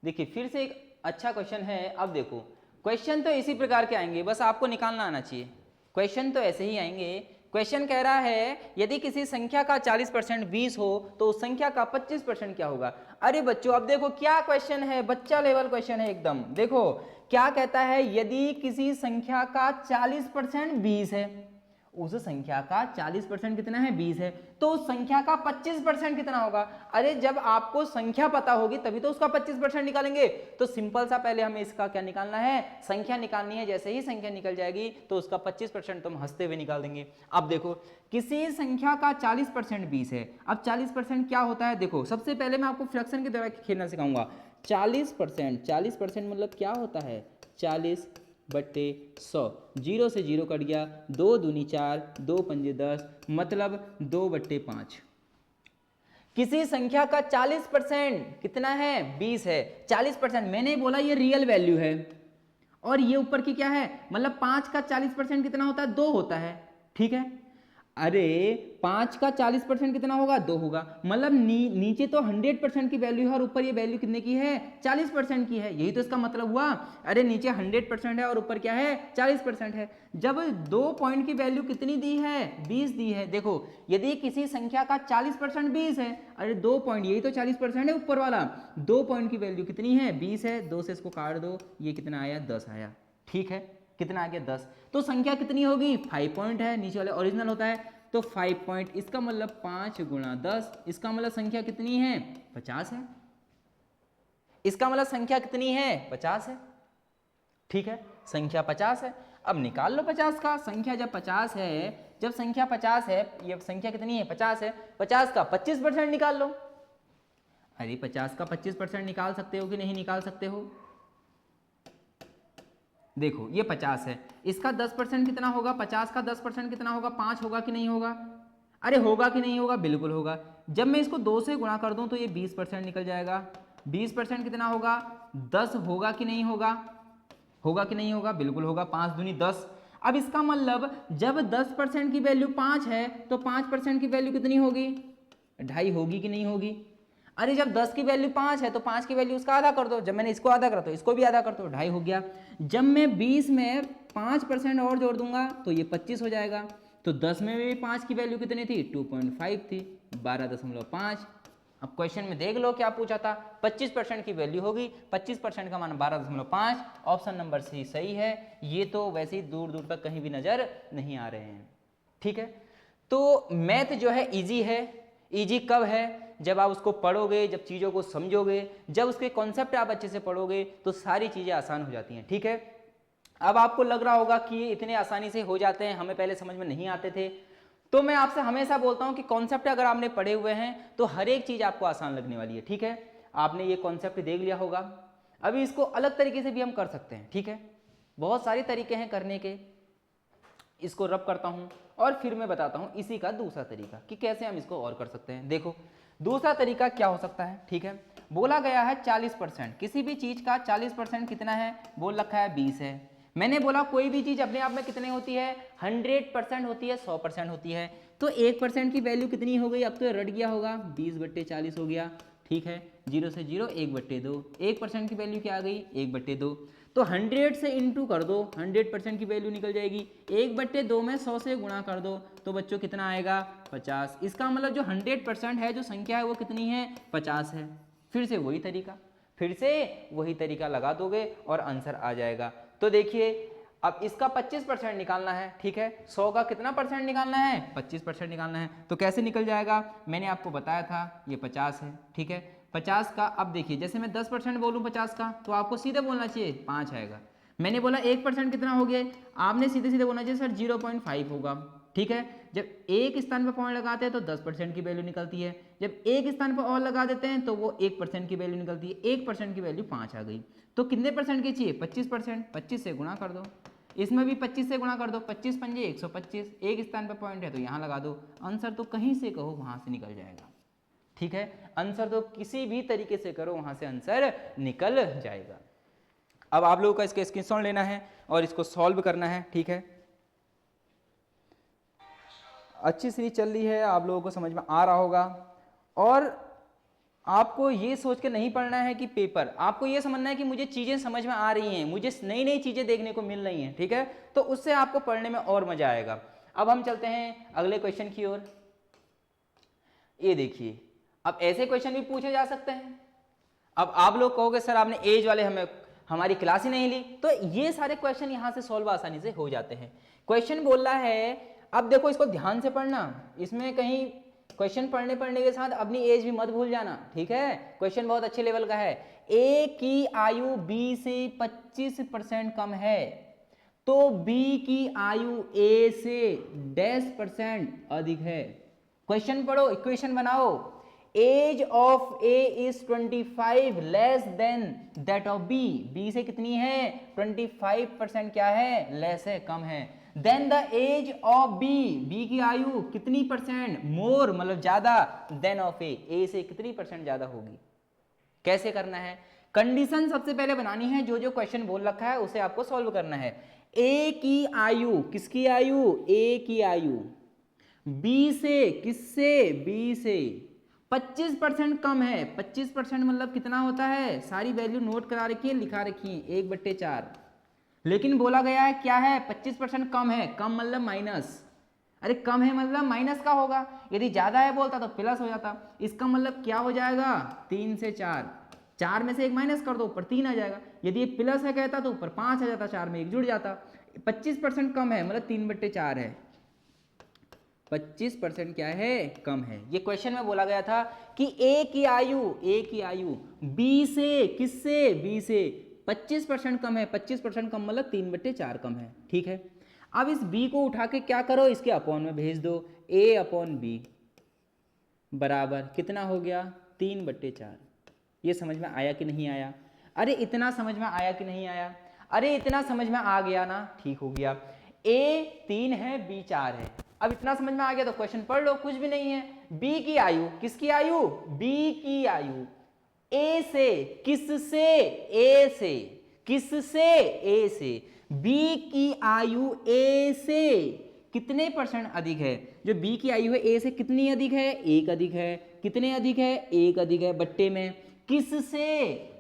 देखिए फिर से एक अच्छा क्वेश्चन है। अब देखो क्वेश्चन तो इसी प्रकार के आएंगे, बस आपको निकालना आना चाहिए। क्वेश्चन तो ऐसे ही आएंगे। क्वेश्चन कह रहा है यदि किसी संख्या का 40% 20 हो तो उस संख्या का 25% क्या होगा? अरे बच्चों अब देखो क्या क्वेश्चन है, बच्चा लेवल क्वेश्चन है एकदम। देखो क्या कहता है, यदि किसी संख्या का 40% 20 है, उस संख्या का 40% कितना है, 20 है, तो उस संख्या का 25% कितना होगा। अरे जब आपको संख्या पता होगी तभी तो उसका 25% निकालेंगे। तो सिंपल सा पहले हमें इसका क्या निकालना है, संख्या निकालनी है। जैसे ही संख्या निकल जाएगी तो उसका 25% तो हम हंसते हुए निकाल देंगे। अब देखो किसी संख्या का 40% 20 है। अब 40% क्या होता है, देखो सबसे पहले मैं आपको फ्रैक्शन की तरह खेलना सिखाऊंगा। 40% मतलब क्या होता है, 40/100, 0 से 0 कट गया, 2 दूनी 4, 2 पंजे 10, मतलब 2/5। किसी संख्या का 40% कितना है, 20 है। 40% मैंने बोला ये रियल वैल्यू है, और ये ऊपर की क्या है, मतलब 5 का 40% कितना होता है, 2 होता है, ठीक है। अरे 5 का 40% कितना होगा, 2 होगा, मतलब नीचे तो 100% की वैल्यू है और ऊपर ये वैल्यू कितने की है, 40% की है। यही तो इसका मतलब हुआ। अरे नीचे 100% है और ऊपर क्या है, 40% है। जब 2 पॉइंट की वैल्यू कितनी दी है, 20 दी है। देखो यदि किसी संख्या का 40% 20 है, अरे 2 पॉइंट, यही तो 40% है ऊपर वाला, 2 पॉइंट की वैल्यू कितनी है, 20 है, 2 से इसको काट दो, ये कितना आया, 10 आया, ठीक है। कितना आ गया, 10। तो संख्या कितनी होगी, 5 पॉइंट है, नीचे वाले ओरिजिनल होता है, तो 5 पॉइंट, इसका मतलब 5 गुणा 10, इसका मतलब संख्या कितनी है, 50 है। इसका मतलब संख्या कितनी है, 50 है, ठीक है। संख्या 50 है। अब निकाल लो 50 का। संख्या जब 50 है, जब संख्या 50 है, ये संख्या कितनी है, 50 है, 50 का 25% निकाल लो। अरे 50 का 25% निकाल सकते हो कि नहीं निकाल सकते हो। देखो ये 50 है, इसका 10% कितना होगा, 50 का 10% कितना होगा, 5 होगा कि नहीं होगा। अरे होगा कि नहीं होगा, बिल्कुल होगा। जब मैं इसको 2 से गुणा कर दूं तो ये 20% निकल जाएगा। 20% कितना होगा, 10 होगा कि नहीं होगा, होगा कि नहीं होगा, बिल्कुल होगा, 5 दूनी 10। अब इसका मतलब जब 10% की वैल्यू 5 है तो 5% की वैल्यू कितनी होगी, 2.5 होगी कि नहीं होगी। अरे जब 10 की वैल्यू 5 है तो 5 की वैल्यू उसका आधा कर दो, जब मैंने इसको आधा करा तो इसको भी आधा कर दो, 2.5 हो गया। जब मैं 20 में 5% और जोड़ दूंगा तो ये 25 हो जाएगा। तो 10 में भी 5 की वैल्यू कितनी थी, 2.5 थी, 12.5। अब क्वेश्चन में देख लो क्या पूछा था, 25% की वैल्यू होगी, 25% का मान 12.5। ऑप्शन नंबर सी सही है। ये तो वैसे ही दूर दूर तक कहीं भी नजर नहीं आ रहे हैं, ठीक है। तो मैथ जो है इजी है। इजी कब है, जब आप उसको पढ़ोगे, जब चीज़ों को समझोगे, जब उसके कॉन्सेप्ट आप अच्छे से पढ़ोगे तो सारी चीज़ें आसान हो जाती हैं, ठीक है। अब आपको लग रहा होगा कि ये इतने आसानी से हो जाते हैं, हमें पहले समझ में नहीं आते थे। तो मैं आपसे हमेशा बोलता हूं कि कॉन्सेप्ट अगर आपने पढ़े हुए हैं तो हर एक चीज़ आपको आसान लगने वाली है, ठीक है। आपने ये कॉन्सेप्ट देख लिया होगा, अभी इसको अलग तरीके से भी हम कर सकते हैं, ठीक है। बहुत सारे तरीके हैं करने के। इसको रब करता हूं और फिर मैं बताता हूं इसी का दूसरा तरीका कि कैसे हम इसको और कर सकते हैं। देखो दूसरा तरीका क्या हो सकता है, ठीक है। बोला गया है 40%, किसी भी चीज का 40% कितना है, बोल रखा है 20 है। मैंने बोला कोई भी चीज अपने आप में कितनी होती है, 100% होती है, 100% होती है। तो 1% की वैल्यू कितनी हो गई, अब तो रट गया होगा, 20/40 हो गया, ठीक है। 0 से 0, 1/2। 1% की वैल्यू क्या आ गई, 1/2। तो 100 से इंटू कर दो, 100% की वैल्यू निकल जाएगी। 1/2 में 100 से गुणा कर दो तो बच्चों कितना आएगा, 50। इसका मतलब जो 100% है, जो संख्या है वो कितनी है, 50 है। फिर से वही तरीका, फिर से वही तरीका लगा दोगे और आंसर आ जाएगा। तो देखिए अब इसका 25% निकालना है, ठीक है। 100 का कितना परसेंट निकालना है, 25% निकालना है। तो कैसे निकल जाएगा, मैंने आपको बताया था, ये 50 है, ठीक है। 50 का अब देखिए, जैसे मैं 10% बोलूँ 50 का तो आपको सीधे बोलना चाहिए 5 आएगा। मैंने बोला 1% कितना हो गया, आपने सीधे सीधे बोलना चाहिए सर 0.5 होगा, ठीक है। जब एक स्थान पर पॉइंट लगाते हैं तो 10% की वैल्यू निकलती है, जब एक स्थान पर और लगा देते हैं तो वो 1% की वैल्यू निकलती है। 1% की वैल्यू 5 आ गई। तो कितने परसेंट की चाहिए, 25%। 25 से गुणा कर दो, इसमें भी 25 से गुणा कर दो, 25 पंजे 125। एक स्थान पर पॉइंट है तो यहाँ लगा दो, आंसर तो कहीं से कहो वहाँ से निकल जाएगा, ठीक है। आंसर तो किसी भी तरीके से करो वहाँ से आंसर निकल जाएगा। अब आप लोगों का इसका स्क्रीनशॉट लेना है और इसको सॉल्व करना है, ठीक है। अच्छी सीरीज चल रही है, आप लोगों को समझ में आ रहा होगा। और आपको ये सोच के नहीं पढ़ना है कि पेपर, आपको ये समझना है कि मुझे चीज़ें समझ में आ रही हैं, मुझे नई नई चीज़ें देखने को मिल रही हैं, ठीक है। तो उससे आपको पढ़ने में और मजा आएगा। अब हम चलते हैं अगले क्वेश्चन की ओर। ये देखिए, अब ऐसे क्वेश्चन भी पूछे जा सकते हैं। अब आप लोग कहोगे सर आपने एज वाले हमारी क्लास ही नहीं ली, तो ये सारे क्वेश्चन यहाँ से सॉल्व आसानी से हो जाते हैं। क्वेश्चन बोल रहा है अब देखो इसको ध्यान से पढ़ना, इसमें कहीं क्वेश्चन पढ़ने के साथ अपनी एज भी मत भूल जाना, ठीक है। क्वेश्चन बहुत अच्छे लेवल का है। ए की आयु बी से 25% कम है तो बी की आयु ए से %% अधिक है। क्वेश्चन पढ़ो, इक्वेशन बनाओ। Age of A is 25 less than that of B. B से कितनी है? 25% क्या है? लेस है, कम है। Then the age of B, B की आयु कितनी परसेंट? मोर मतलब ज्यादा, देन ऑफ ए से कितनी परसेंट ज्यादा होगी। कैसे करना है? कंडीशन सबसे पहले बनानी है, जो जो क्वेश्चन बोल रखा है उसे आपको सॉल्व करना है। ए की आयु, किसकी आयु? ए की आयु बी से, किससे? बी से 25% कम है। 25% मतलब कितना होता है? सारी वैल्यू नोट करा रखी है, लिखा रखी है 1/4। लेकिन बोला गया है क्या है? 25% कम है। कम मतलब माइनस। अरे कम है मतलब माइनस का होगा, यदि ज्यादा है बोलता तो प्लस हो जाता। इसका मतलब क्या हो जाएगा? 3 से 4, 4 में से 1 माइनस कर दो, ऊपर 3 आ जाएगा। यदि ये प्लस है कहता तो ऊपर 5 आ जाता, 4 में 1 जुड़ जाता। 25% कम है मतलब 3/4 है। 25% क्या है? कम है। ये क्वेश्चन में बोला गया था कि ए की आयु बी से, किससे? बी से 25% कम है। 25% कम मतलब 3/4 कम है, ठीक है। अब इस b को उठा के क्या करो? इसके अपॉन में भेज दो। a/b बराबर कितना हो गया? 3/4। ये समझ में आया कि नहीं आया? अरे इतना समझ में आया कि नहीं आया? अरे इतना समझ में आ गया ना, ठीक हो गया। a 3 है, b 4 है। अब इतना समझ में आ गया तो क्वेश्चन पढ़ लो, कुछ भी नहीं है। b की आयु, किसकी आयु? b की आयु a से, किससे? a से, किससे? a से। b की आयु a से कितने % अधिक है? जो b की आयु है a से कितनी अधिक है? 1 अधिक है। कितने अधिक है? 1 अधिक है। बट्टे में किससे?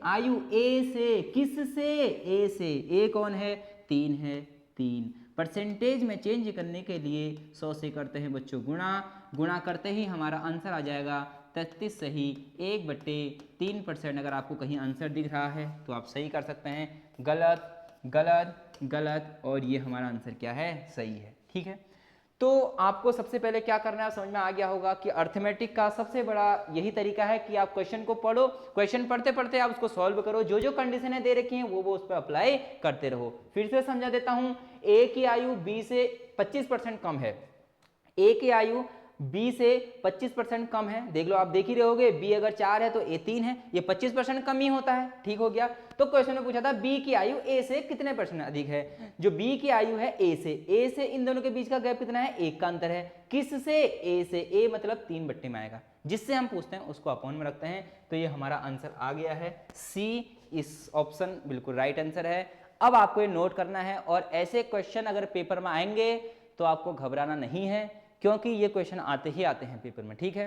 आयु a से, किससे? a से। a कौन है? 3 है, 3। परसेंटेज में चेंज करने के लिए 100 से करते हैं बच्चों गुणा। गुणा करते ही हमारा आंसर आ जाएगा 33 सही 1/3%। अगर आपको कहीं आंसर दिख रहा है तो आप सही कर सकते हैं, गलत गलत गलत, और ये हमारा आंसर क्या है? सही है, ठीक है। तो आपको सबसे पहले क्या करना है, समझ में आ गया होगा कि अर्थमेटिक का सबसे बड़ा यही तरीका है कि आप क्वेश्चन को पढ़ो, क्वेश्चन पढ़ते पढ़ते आप उसको सॉल्व करो, जो जो कंडीशनें दे रखी हैं वो उस पर अप्लाई करते रहो। फिर से समझा देता हूं, ए की आयु बी से 25% कम है। ए की आयु बी से 25% कम है। देख लो, आप देख ही रहे होगे, बी अगर 4 है तो ए 3 है, ये 25% कम ही होता है, ठीक हो गया। तो क्वेश्चन में पूछा था बी की आयु ए से कितने % अधिक है। जो बी की आयु है ए से इन दोनों के बीच का गैप कितना है? 1 का अंतर है। किस से? ए से। ए मतलब 3 बट्टे में आएगा, जिससे हम पूछते हैं उसको अपॉन में रखते हैं। तो ये हमारा आंसर आ गया है सी। इस ऑप्शन बिल्कुल राइट आंसर है। अब आपको ये नोट करना है, और ऐसे क्वेश्चन अगर पेपर में आएंगे तो आपको घबराना नहीं है, क्योंकि ये क्वेश्चन आते ही आते हैं पेपर में, ठीक है।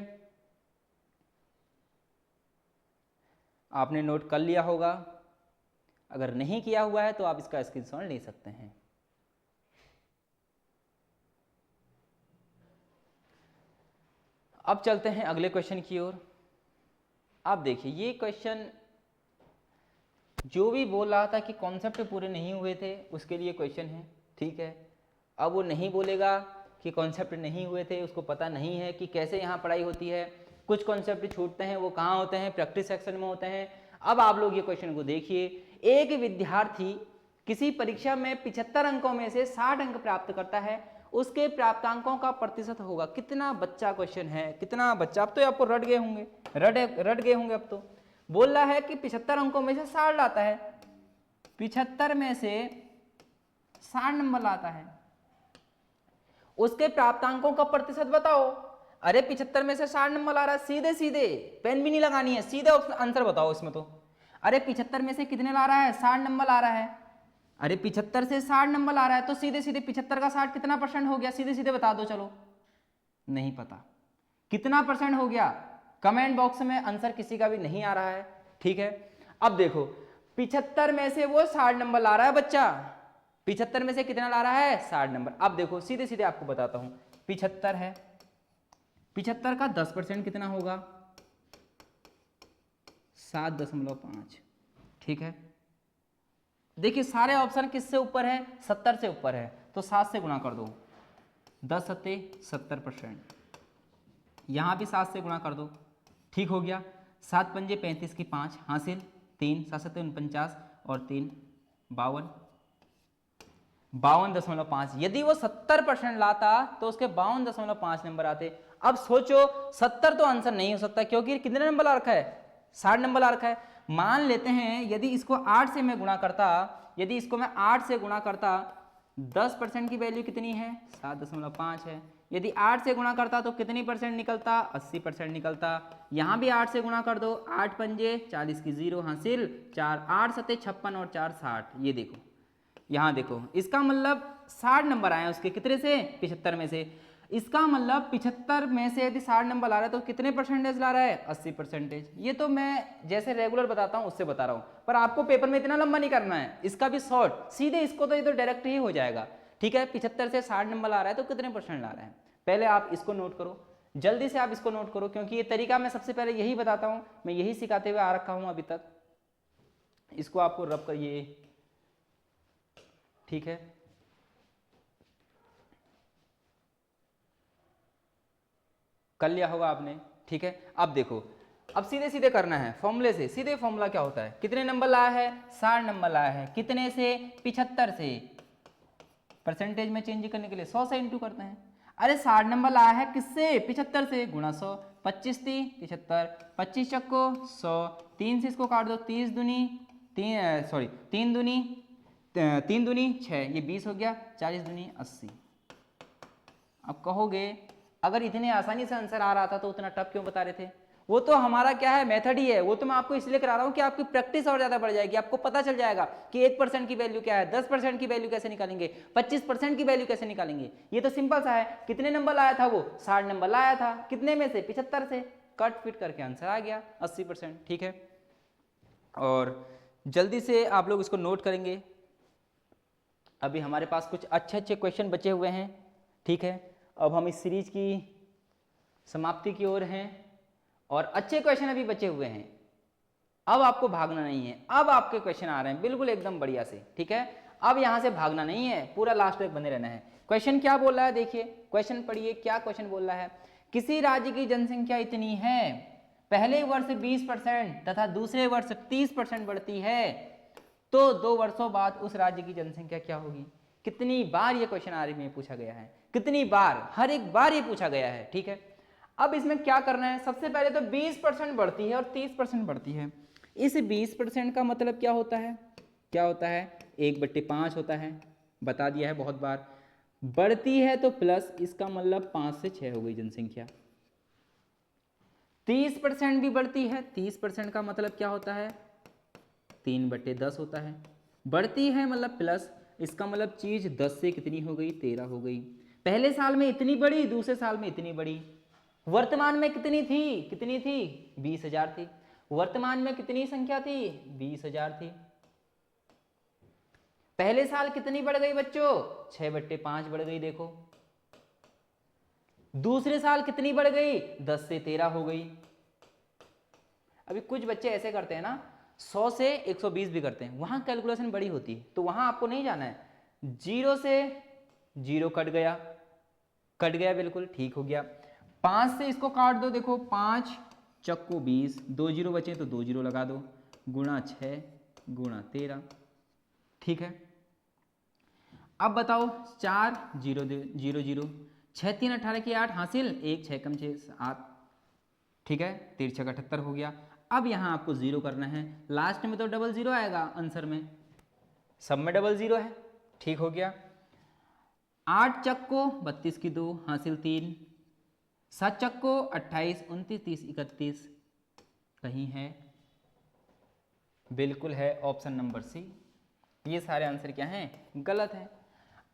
आपने नोट कर लिया होगा, अगर नहीं किया हुआ है तो आप इसका स्क्रीनशॉट ले सकते हैं। अब चलते हैं अगले क्वेश्चन की ओर। आप देखिए, ये क्वेश्चन जो भी बोल रहा था कि कॉन्सेप्ट पूरे नहीं हुए थे उसके लिए क्वेश्चन है, ठीक है। अब वो नहीं बोलेगा कि कॉन्सेप्ट नहीं हुए थे, उसको पता नहीं है कि कैसे यहाँ पढ़ाई होती है। कुछ कॉन्सेप्ट छूटते हैं, वो कहाँ होते हैं? प्रैक्टिस सेक्शन में होते हैं। अब आप लोग ये क्वेश्चन को देखिए। एक विद्यार्थी किसी परीक्षा में 75 अंकों में से 60 अंक प्राप्त करता है, उसके प्राप्तांकों का प्रतिशत होगा कितना? बच्चा क्वेश्चन है, कितना बच्चा? अब तो आपको रट गए होंगे, रट गए होंगे। अब तो बोल रहा है कि 75 अंकों में से 60 लाता है, 75 में से 60 नंबर लाता है, उसके प्राप्तांकों का प्रतिशत बताओ। अरे 75 में से 60 नंबर ला रहा है, सीधे सीधे, पेन भी नहीं लगानी है, सीधे आंसर बताओ इसमें तो। अरे 75 में से कितने ला रहा है? 60 नंबर ला रहा है। अरे 75 से 60 नंबर ला रहा है तो सीधे सीधे 75 का 60 कितना % हो गया? सीधे सीधे बता दो। चलो, नहीं पता कितना % हो गया? कमेंट बॉक्स में आंसर किसी का भी नहीं आ रहा है, ठीक है। अब देखो, 75 में से वो 60 नंबर ला रहा है बच्चा, 75 में से कितना ला रहा है? 60 नंबर। अब देखो, सीधे सीधे आपको बताता हूं, 75 है, 75 का 10% कितना होगा? 7.5, ठीक है। देखिए सारे ऑप्शन किससे ऊपर है? 70 से ऊपर है, तो 7 से गुणा कर दो। 10 सत्ते 70%, यहाँ भी 7 से गुणा कर दो, ठीक हो गया। 7 पंजे 35 की 5 हासिल, 3 7 सत्ते 49 और 3 52, 52.5। यदि वो 70% लाता तो उसके 52.5 नंबर आते। अब सोचो 70 तो आंसर नहीं हो सकता, क्योंकि कितने नंबर ला रखा है, 60 नंबर ला रखा है। मान लेते हैं यदि इसको 8 से मैं गुणा करता, यदि इसको मैं 8 से गुणा करता, 10% की वैल्यू कितनी है, 7.5 है। यदि 8 से गुणा करता तो कितनी परसेंट निकलता, 80% निकलता। यहाँ भी 8 से गुणा कर दो, 8 पंजे 40 की 0 हासिल, 4 8 सत्ते 56 और 4 60। ये देखो, यहाँ देखो, इसका मतलब 60 नंबर आए उसके, कितने से, 75 में से। इसका मतलब 75 में से यदि 60 नंबर ला रहा है तो कितने परसेंटेज ला रहा है, 80%। ये तो मैं जैसे रेगुलर बताता हूँ उससे बता रहा हूँ, पर आपको पेपर में इतना लंबा नहीं करना है, इसका भी शॉर्ट, सीधे इसको तो ये तो डायरेक्ट ही हो जाएगा, ठीक है। 75 से 60 नंबर ला रहा है तो कितने परसेंट ला रहा है, पहले आप इसको नोट करो, जल्दी से आप इसको नोट करो, क्योंकि ये तरीका मैं सबसे पहले यही बताता हूँ, मैं यही सिखाते हुए आ रखा हूँ अभी तक। इसको आपको रब करिए, ठीक है। कर लिया होगा आपने, ठीक है। अब देखो, अब सीधे सीधे करना है फॉर्मूले से, सीधे फॉर्मूला क्या होता है, कितने नंबर लाया है, 60 नंबर लाया है, कितने से, 75 से, परसेंटेज में चेंज करने के लिए 100 से इंटू करते हैं। अरे 60 नंबर लाया है किससे, 75 से, गुणा 100, 25 × 3 = 75, 25 चक्को 100, 3 से इसको काट दो, 3 दूनी 6, ये 20 हो गया, 40 दूनी 80। अब कहोगे अगर इतने आसानी से आंसर आ रहा था तो उतना टफ क्यों बता रहे थे। वो तो हमारा क्या है, मेथड ही है, वो तो मैं आपको इसलिए करा रहा हूँ कि आपकी प्रैक्टिस और ज्यादा बढ़ जाएगी, आपको पता चल जाएगा कि 1% की वैल्यू क्या है, 10% की वैल्यू कैसे निकालेंगे, 25% की वैल्यू कैसे निकालेंगे। ये तो सिंपल सा है। कितने नंबर लाया था वो, 60 नंबर लाया था, कितने में से, 75 से, कट फिट करके आंसर आ गया 80%, ठीक है। और जल्दी से आप लोग इसको नोट करेंगे। अभी हमारे पास कुछ अच्छे अच्छे क्वेश्चन बचे हुए हैं, ठीक है। अब हम इस सीरीज की समाप्ति की ओर हैं और अच्छे क्वेश्चन अभी बचे हुए हैं। अब आपको भागना नहीं है, अब आपके क्वेश्चन आ रहे हैं बिल्कुल एकदम बढ़िया से, ठीक है। अब यहां से भागना नहीं है, पूरा लास्ट तक बने रहना है। क्वेश्चन क्या बोल रहा है, देखिए क्वेश्चन पढ़िए, क्या क्वेश्चन बोल रहा है। किसी राज्य की जनसंख्या इतनी है, पहले वर्ष 20% तथा दूसरे वर्ष 30% बढ़ती है, तो 2 वर्षों बाद उस राज्य की जनसंख्या क्या होगी। कितनी बार ये क्वेश्चन आर में पूछा गया है, कितनी बार, हर एक बार ये पूछा गया है, ठीक है। अब इसमें क्या करना है, सबसे पहले तो 20% बढ़ती है और 30% बढ़ती है। इस 20% का मतलब क्या होता है, क्या होता है, 1/5 होता है, बता दिया है बहुत बार। बढ़ती है तो प्लस, इसका मतलब 5 से 6 हो गई जनसंख्या। 30% भी बढ़ती है, 30% का मतलब क्या होता है, 3/10 होता है। बढ़ती है मतलब प्लस, इसका मतलब चीज 10 से कितनी हो गई, 13 हो गई। पहले साल में इतनी बड़ी, दूसरे साल में इतनी बड़ी। वर्तमान में कितनी थी, कितनी थी, 20,000 थी। वर्तमान में कितनी संख्या थी, 20,000 थी। पहले साल कितनी बढ़ गई बच्चों, 6/5 बढ़ गई, देखो। दूसरे साल कितनी बढ़ गई, 10 से 13 हो गई। अभी कुछ बच्चे ऐसे करते हैं ना, 100 से 120 भी करते हैं, वहां कैलकुलेशन बड़ी होती है, तो वहां आपको नहीं जाना है। 0 से 0 कट गया, कट गया, बिल्कुल ठीक हो गया। 5 से इसको काट दो, देखो 5 चक्को 20, 2 0 बचे तो 2 0 लगा दो, गुणा 6 गुणा 13, ठीक है। अब बताओ 4 0 0 0, 6 3 18 की 8 हासिल, 1 6 कम 6 7, ठीक है। 3 6 78 हो गया। अब यहां आपको 0 करना है, लास्ट में तो डबल 0 आएगा आंसर में, सब में डबल 0 है, ठीक हो गया। 8 चक्को 32 की 2 हासिल 3, 7 चक्को 28 29 30 31, कहीं है, बिल्कुल है, ऑप्शन नंबर सी। ये सारे आंसर क्या हैं, गलत हैं।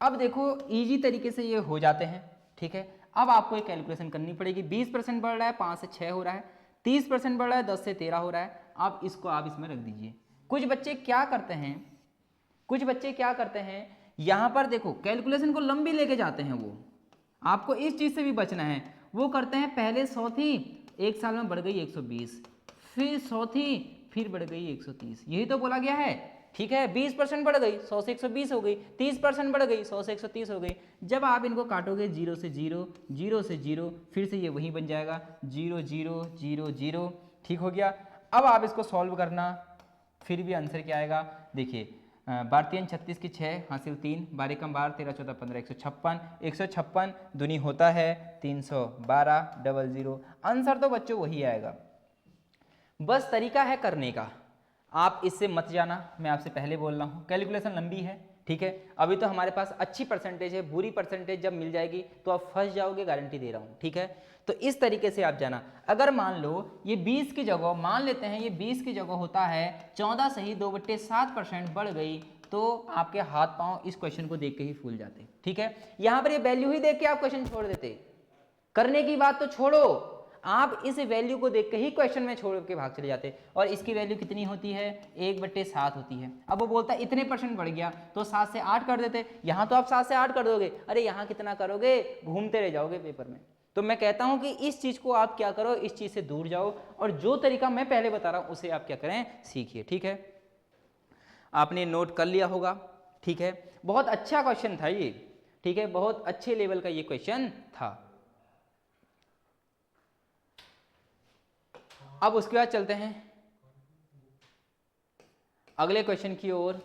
अब देखो इजी तरीके से ये हो जाते हैं, ठीक है। अब आपको एक कैलकुलेशन करनी पड़ेगी। 20% बढ़ रहा है, 5 से 6 हो रहा है, 30% बढ़ रहा है, 10 से 13 हो रहा है। अब इसको आप इसमें रख दीजिए। कुछ बच्चे क्या करते हैं, कुछ बच्चे क्या करते हैं, यहां पर देखो कैलकुलेशन को लंबी लेके जाते हैं, वो आपको इस चीज से भी बचना है। वो करते हैं पहले 100 थी, एक साल में बढ़ गई 120, फिर 100 थी, फिर बढ़ गई 130, यही तो बोला गया है ठीक है, 20% बढ़ गई, 100 से 120 हो गई, 30% बढ़ गई, 100 से 130 हो गई। जब आप इनको काटोगे 0 से 0, 0 से 0, फिर से ये वही बन जाएगा 0 0 0 0। ठीक हो गया। अब आप इसको सॉल्व करना, फिर भी आंसर क्या आएगा, देखिए 12 3 36 की 6 हासिल 3, 12 कम 12, 13 14 15, 156, 156 दूनी होता है 312 00। आंसर तो बच्चों वही आएगा, बस तरीका है करने का। आप इससे मत जाना, मैं आपसे पहले बोल रहा हूँ, कैलकुलेशन लंबी है, ठीक है। अभी तो हमारे पास अच्छी परसेंटेज है, बुरी परसेंटेज जब मिल जाएगी तो आप फंस जाओगे, गारंटी दे रहा हूँ, ठीक है। तो इस तरीके से आप जाना। अगर मान लो ये 20 की जगह, मान लेते हैं ये 20 की जगह होता है 14 सही 2/7% बढ़ गई, तो आपके हाथ पांव इस क्वेश्चन को देख के ही फूल जाते, ठीक है। यहां पर ये वैल्यू ही देख के आप क्वेश्चन छोड़ देते, करने की बात तो छोड़ो, आप इस वैल्यू को देख के ही क्वेश्चन में छोड़ के भाग चले जाते। और इसकी वैल्यू कितनी होती है, 1/7 होती है। अब वो बोलता है इतने % बढ़ गया, तो 7 से 8 कर देते। यहाँ तो आप 7 से 8 कर दोगे, अरे यहाँ कितना करोगे, घूमते रह जाओगे पेपर में। तो मैं कहता हूँ कि इस चीज़ को आप क्या करो, इस चीज़ से दूर जाओ, और जो तरीका मैं पहले बता रहा हूँ उसे आप क्या करें, सीखिए, ठीक है। आपने नोट कर लिया होगा, ठीक है। बहुत अच्छा क्वेश्चन था ये, ठीक है, बहुत अच्छे लेवल का ये क्वेश्चन था। अब उसके बाद चलते हैं अगले क्वेश्चन की ओर।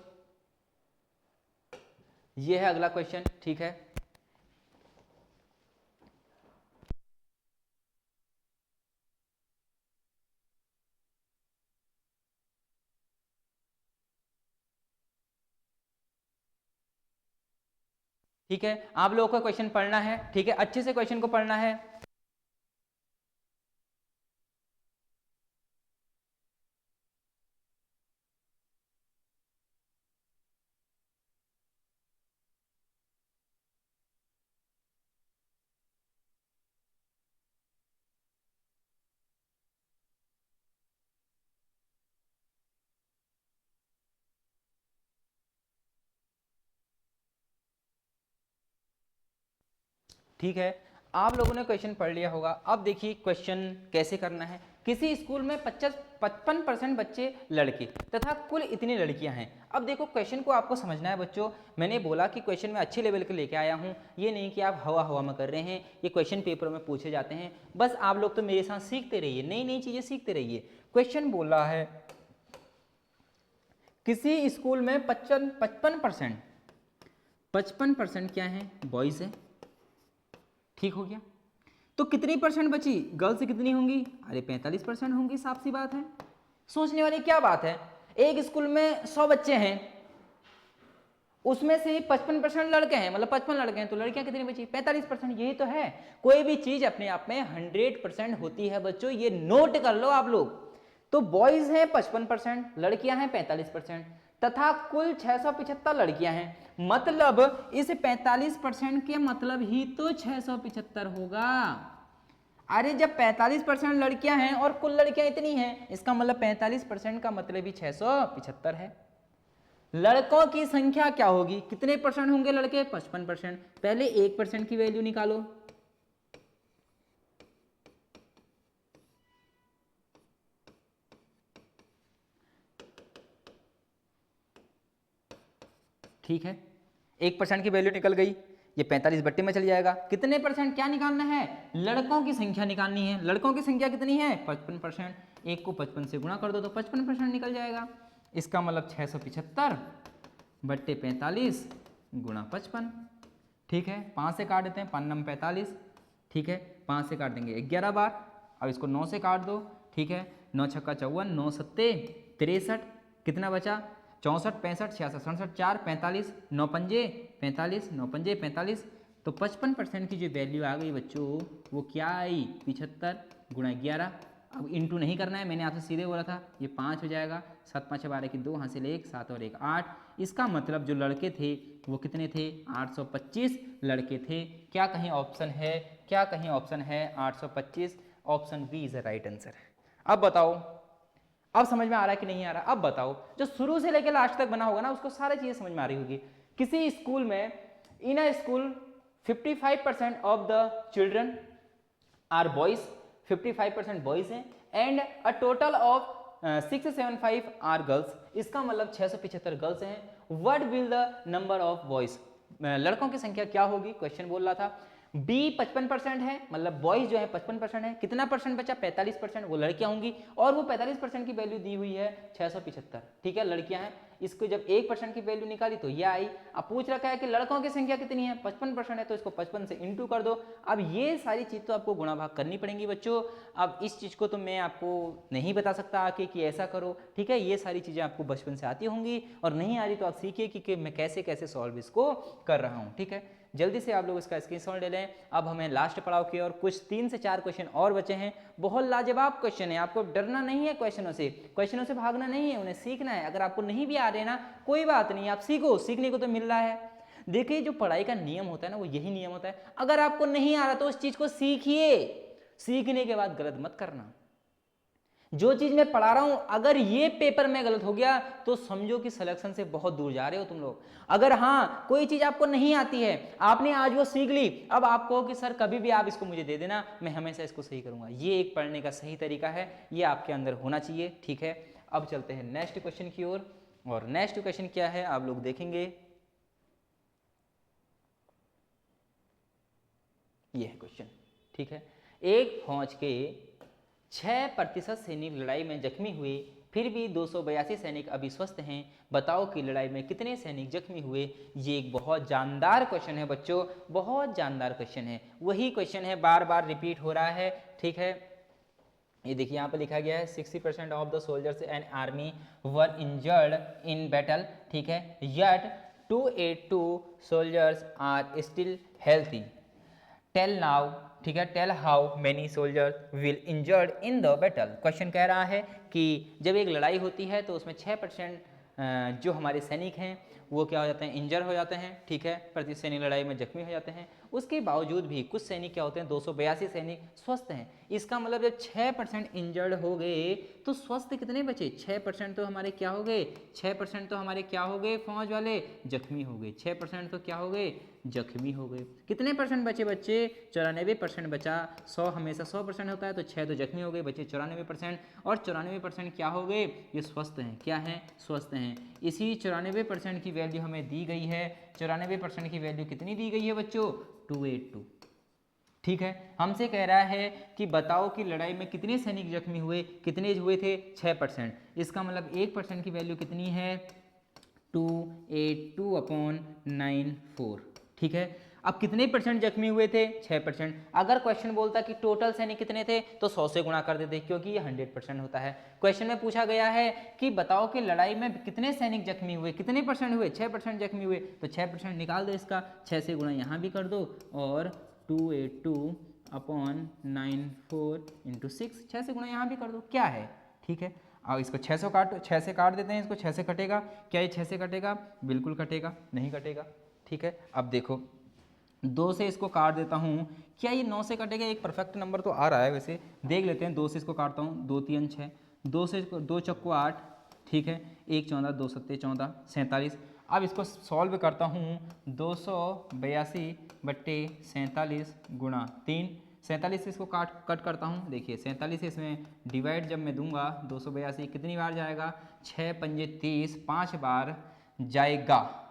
ये है अगला क्वेश्चन, ठीक है। ठीक है, आप लोगों को क्वेश्चन पढ़ना है, ठीक है, अच्छे से क्वेश्चन को पढ़ना है। ठीक है, आप लोगों ने क्वेश्चन पढ़ लिया होगा। अब देखिए क्वेश्चन कैसे करना है। किसी स्कूल में 55% बच्चे लड़के तथा कुल इतनी लड़कियां हैं। अब देखो क्वेश्चन को आपको समझना है बच्चों। मैंने बोला कि क्वेश्चन में अच्छे लेवल के लेके आया हूं, ये नहीं कि आप हवा हवा में कर रहे हैं। ये क्वेश्चन पेपर में पूछे जाते हैं, बस आप लोग तो मेरे साथ सीखते रहिए, नई नई चीजें सीखते रहिए। क्वेश्चन बोला है किसी स्कूल में 55% क्या है, बॉयज है, ठीक हो गया। तो कितनी % बची, गर्ल्स कितनी होंगी, अरे 45% होंगी, साफ सी बात है। सोचने वाली क्या बात है, एक स्कूल में 100 बच्चे हैं, उसमें से 55% लड़के हैं, मतलब 55 लड़के हैं, तो लड़कियां कितनी बची, 45%। यही तो है, कोई भी चीज अपने आप में 100% होती है बच्चों, ये नोट कर लो आप लोग। तो बॉयज हैं 55%, लड़कियां हैं 45%, तथा कुल 675 लड़कियां हैं। मतलब इस 45% के मतलब ही तो 675 होगा। अरे जब 45% लड़कियां हैं और कुल लड़कियां इतनी हैं, इसका मतलब 45% का मतलब ही 675 है। लड़कों की संख्या क्या होगी, कितने % होंगे लड़के, 55%। पहले 1% की वैल्यू निकालो, ठीक है, 1% की वैल्यू निकल गई, ये 45 बट्टे में चल जाएगा। कितने % क्या निकालना है, लड़कों की संख्या निकालनी है। लड़कों की संख्या कितनी है, 55%। 1 को 55 से गुणा कर दो तो 55% निकल जाएगा। इसका मतलब 675 बट्टे 45 गुणा 55, ठीक है। 5 से काट देते हैं, 5 9 45, ठीक है। 5 से काट देंगे 11 बार, अब इसको 9 से काट दो, ठीक है। 9 छक्का 54, 9 सत्ते 63, कितना बचा, 64 65 66 67 4 45, 9 पंजे 45, 9 पंजे 45। तो 55% की जो वैल्यू आ गई बच्चों, वो क्या आई, 75 गुणा 11। अब इंटू नहीं करना है, मैंने आपसे सीधे बोला था, ये 5 हो जाएगा। 7 5 12 की 2, हासिल 1, 7 और 1 8। इसका मतलब जो लड़के थे वो कितने थे, 825 लड़के थे। क्या कहीं ऑप्शन है, क्या कहीं ऑप्शन है 825, option B is the right answer. अब बताओ, अब समझ में आ रहा है कि नहीं आ रहा, अब बताओ। जो शुरू से लेकर लास्ट तक बना होगा ना, उसको सारी चीजें समझ में आ रही होगी। किसी स्कूल में, in a school 55% of the children are boys, 55% boys हैं, and a total of 675 are girls, इसका मतलब 675 गर्ल्स हैं। What will the number of boys, लड़कों की संख्या क्या होगी, क्वेश्चन बोल रहा था। बी 55% है, मतलब बॉयज जो है 55% है, कितना परसेंट बचा 45%, वो लड़कियां होंगी, और वो 45% की वैल्यू दी हुई है 675, ठीक है, लड़कियां हैं। इसको जब 1% की वैल्यू निकाली तो ये आई। अब पूछ रखा है कि लड़कों की संख्या कितनी है, 55% है, तो इसको 55 से इंटू कर दो। अब ये सारी चीज तो आपको गुणा भाग करनी पड़ेंगी बच्चों। अब इस चीज को तो मैं आपको नहीं बता सकता आके कि ऐसा करो, ठीक है, ये सारी चीजें आपको बचपन से आती होंगी, और नहीं आ रही तो आप सीखिए कि मैं कैसे कैसे सॉल्व इसको कर रहा हूँ, ठीक है। जल्दी से आप लोग इसका स्क्रीनशॉट ले लें। अब हमें लास्ट पड़ाव की और कुछ 3 से 4 क्वेश्चन और बचे हैं। बहुत लाजवाब क्वेश्चन है, आपको डरना नहीं है क्वेश्चनों से भागना नहीं है, उन्हें सीखना है। अगर आपको नहीं भी आ रहे ना, कोई बात नहीं, आप सीखो, सीखने को तो मिल रहा है। देखिए, जो पढ़ाई का नियम होता है ना, वो यही नियम होता है, अगर आपको नहीं आ रहा तो उस चीज को सीखिए, सीखने के बाद गलत मत करना। जो चीज मैं पढ़ा रहा हूं, अगर ये पेपर में गलत हो गया तो समझो कि सिलेक्शन से बहुत दूर जा रहे हो तुम लोग। अगर हाँ कोई चीज आपको नहीं आती है, आपने आज वो सीख ली, अब आप कहो कि सर कभी भी आप इसको मुझे दे देना, मैं हमेशा इसको सही करूंगा, ये एक पढ़ने का सही तरीका है, ये आपके अंदर होना चाहिए, ठीक है। अब चलते हैं नेक्स्ट क्वेश्चन की ओर, और नेक्स्ट क्वेश्चन क्या है आप लोग देखेंगे, ये है क्वेश्चन, ठीक है। एक फौज के 6% सैनिक लड़ाई में जख्मी हुए, फिर भी 282 सैनिक अभी स्वस्थ हैं, बताओ कि लड़ाई में कितने सैनिक जख्मी हुए। ये एक बहुत जानदार क्वेश्चन है बच्चों, बहुत जानदार क्वेश्चन है, वही क्वेश्चन है, बार बार रिपीट हो रहा है, ठीक है। ये देखिए यहाँ पर लिखा गया है 60% of the soldiers and army were injured in battle, ठीक है, yet 282 soldiers are still healthy, tell now, ठीक है, tell how many soldiers will injured in the battle. Question कह रहा है कि जब एक लड़ाई होती है तो उसमें 6% जो हमारे सैनिक हैं वो क्या हो जाते हैं, इंजर हो जाते हैं, ठीक है, प्रति सैनिक लड़ाई में जख्मी हो जाते हैं। उसके बावजूद भी कुछ सैनिक क्या होते हैं, 282 सैनिक स्वस्थ हैं। इसका मतलब जब 6% इंजर्ड हो गए तो स्वस्थ कितने बचे, 6% तो हमारे क्या हो गए, 6% तो हमारे क्या हो गए, फौज वाले जख्मी हो गए, 6% तो क्या हो गए, जख्मी हो गए। कितने परसेंट बचे बच्चे, 94% बचा। 100 हमेशा 100% होता है, तो 6 तो जख्मी हो गए, बचे 94%, और 94% क्या हो गए, ये स्वस्थ हैं, क्या हैं, स्वस्थ हैं। इसी 94% की वैल्यू हमें दी गई है, 94% की वैल्यू कितनी दी गई है बच्चों, 282, ठीक है। हमसे कह रहा है कि बताओ कि लड़ाई में कितने सैनिक जख्मी हुए, कितने हुए थे, 6%, इसका मतलब 1% की वैल्यू कितनी है, 282/94, ठीक है। अब कितने परसेंट जख्मी हुए थे, 6%। अगर क्वेश्चन बोलता कि टोटल सैनिक कितने थे तो 100 से गुणा कर देते, क्योंकि ये 100% होता है। क्वेश्चन में पूछा गया है कि बताओ कि लड़ाई में कितने सैनिक जख्मी हुए, कितने परसेंट हुए, 6% जख्मी हुए, तो 6% निकाल दो, इसका 6 से गुणा यहाँ भी कर दो, और 282/94 × 6, 6 से गुणा यहाँ भी कर दो, क्या है, ठीक है। अब इसको 6 से काट देते हैं, इसको 6 से कटेगा क्या, ये 6 से कटेगा, बिल्कुल कटेगा, नहीं कटेगा, ठीक है। अब देखो 2 से इसको काट देता हूँ, क्या ये 9 से कटेगा, एक परफेक्ट नंबर तो आ रहा है, वैसे देख लेते हैं। 2 से इसको काटता हूँ, 2 3 6, 2 से 2 चक्को 8, ठीक है, 1 14, 2 7 14, 47। अब इसको सॉल्व करता हूँ, 282/47 गुणा 3, 47 से इसको कट करता हूँ, देखिए 47 से इसमें डिवाइड जब मैं दूंगा, 282 कितनी बार जाएगा, 6 पंजे 30, 5 बार जाएगा,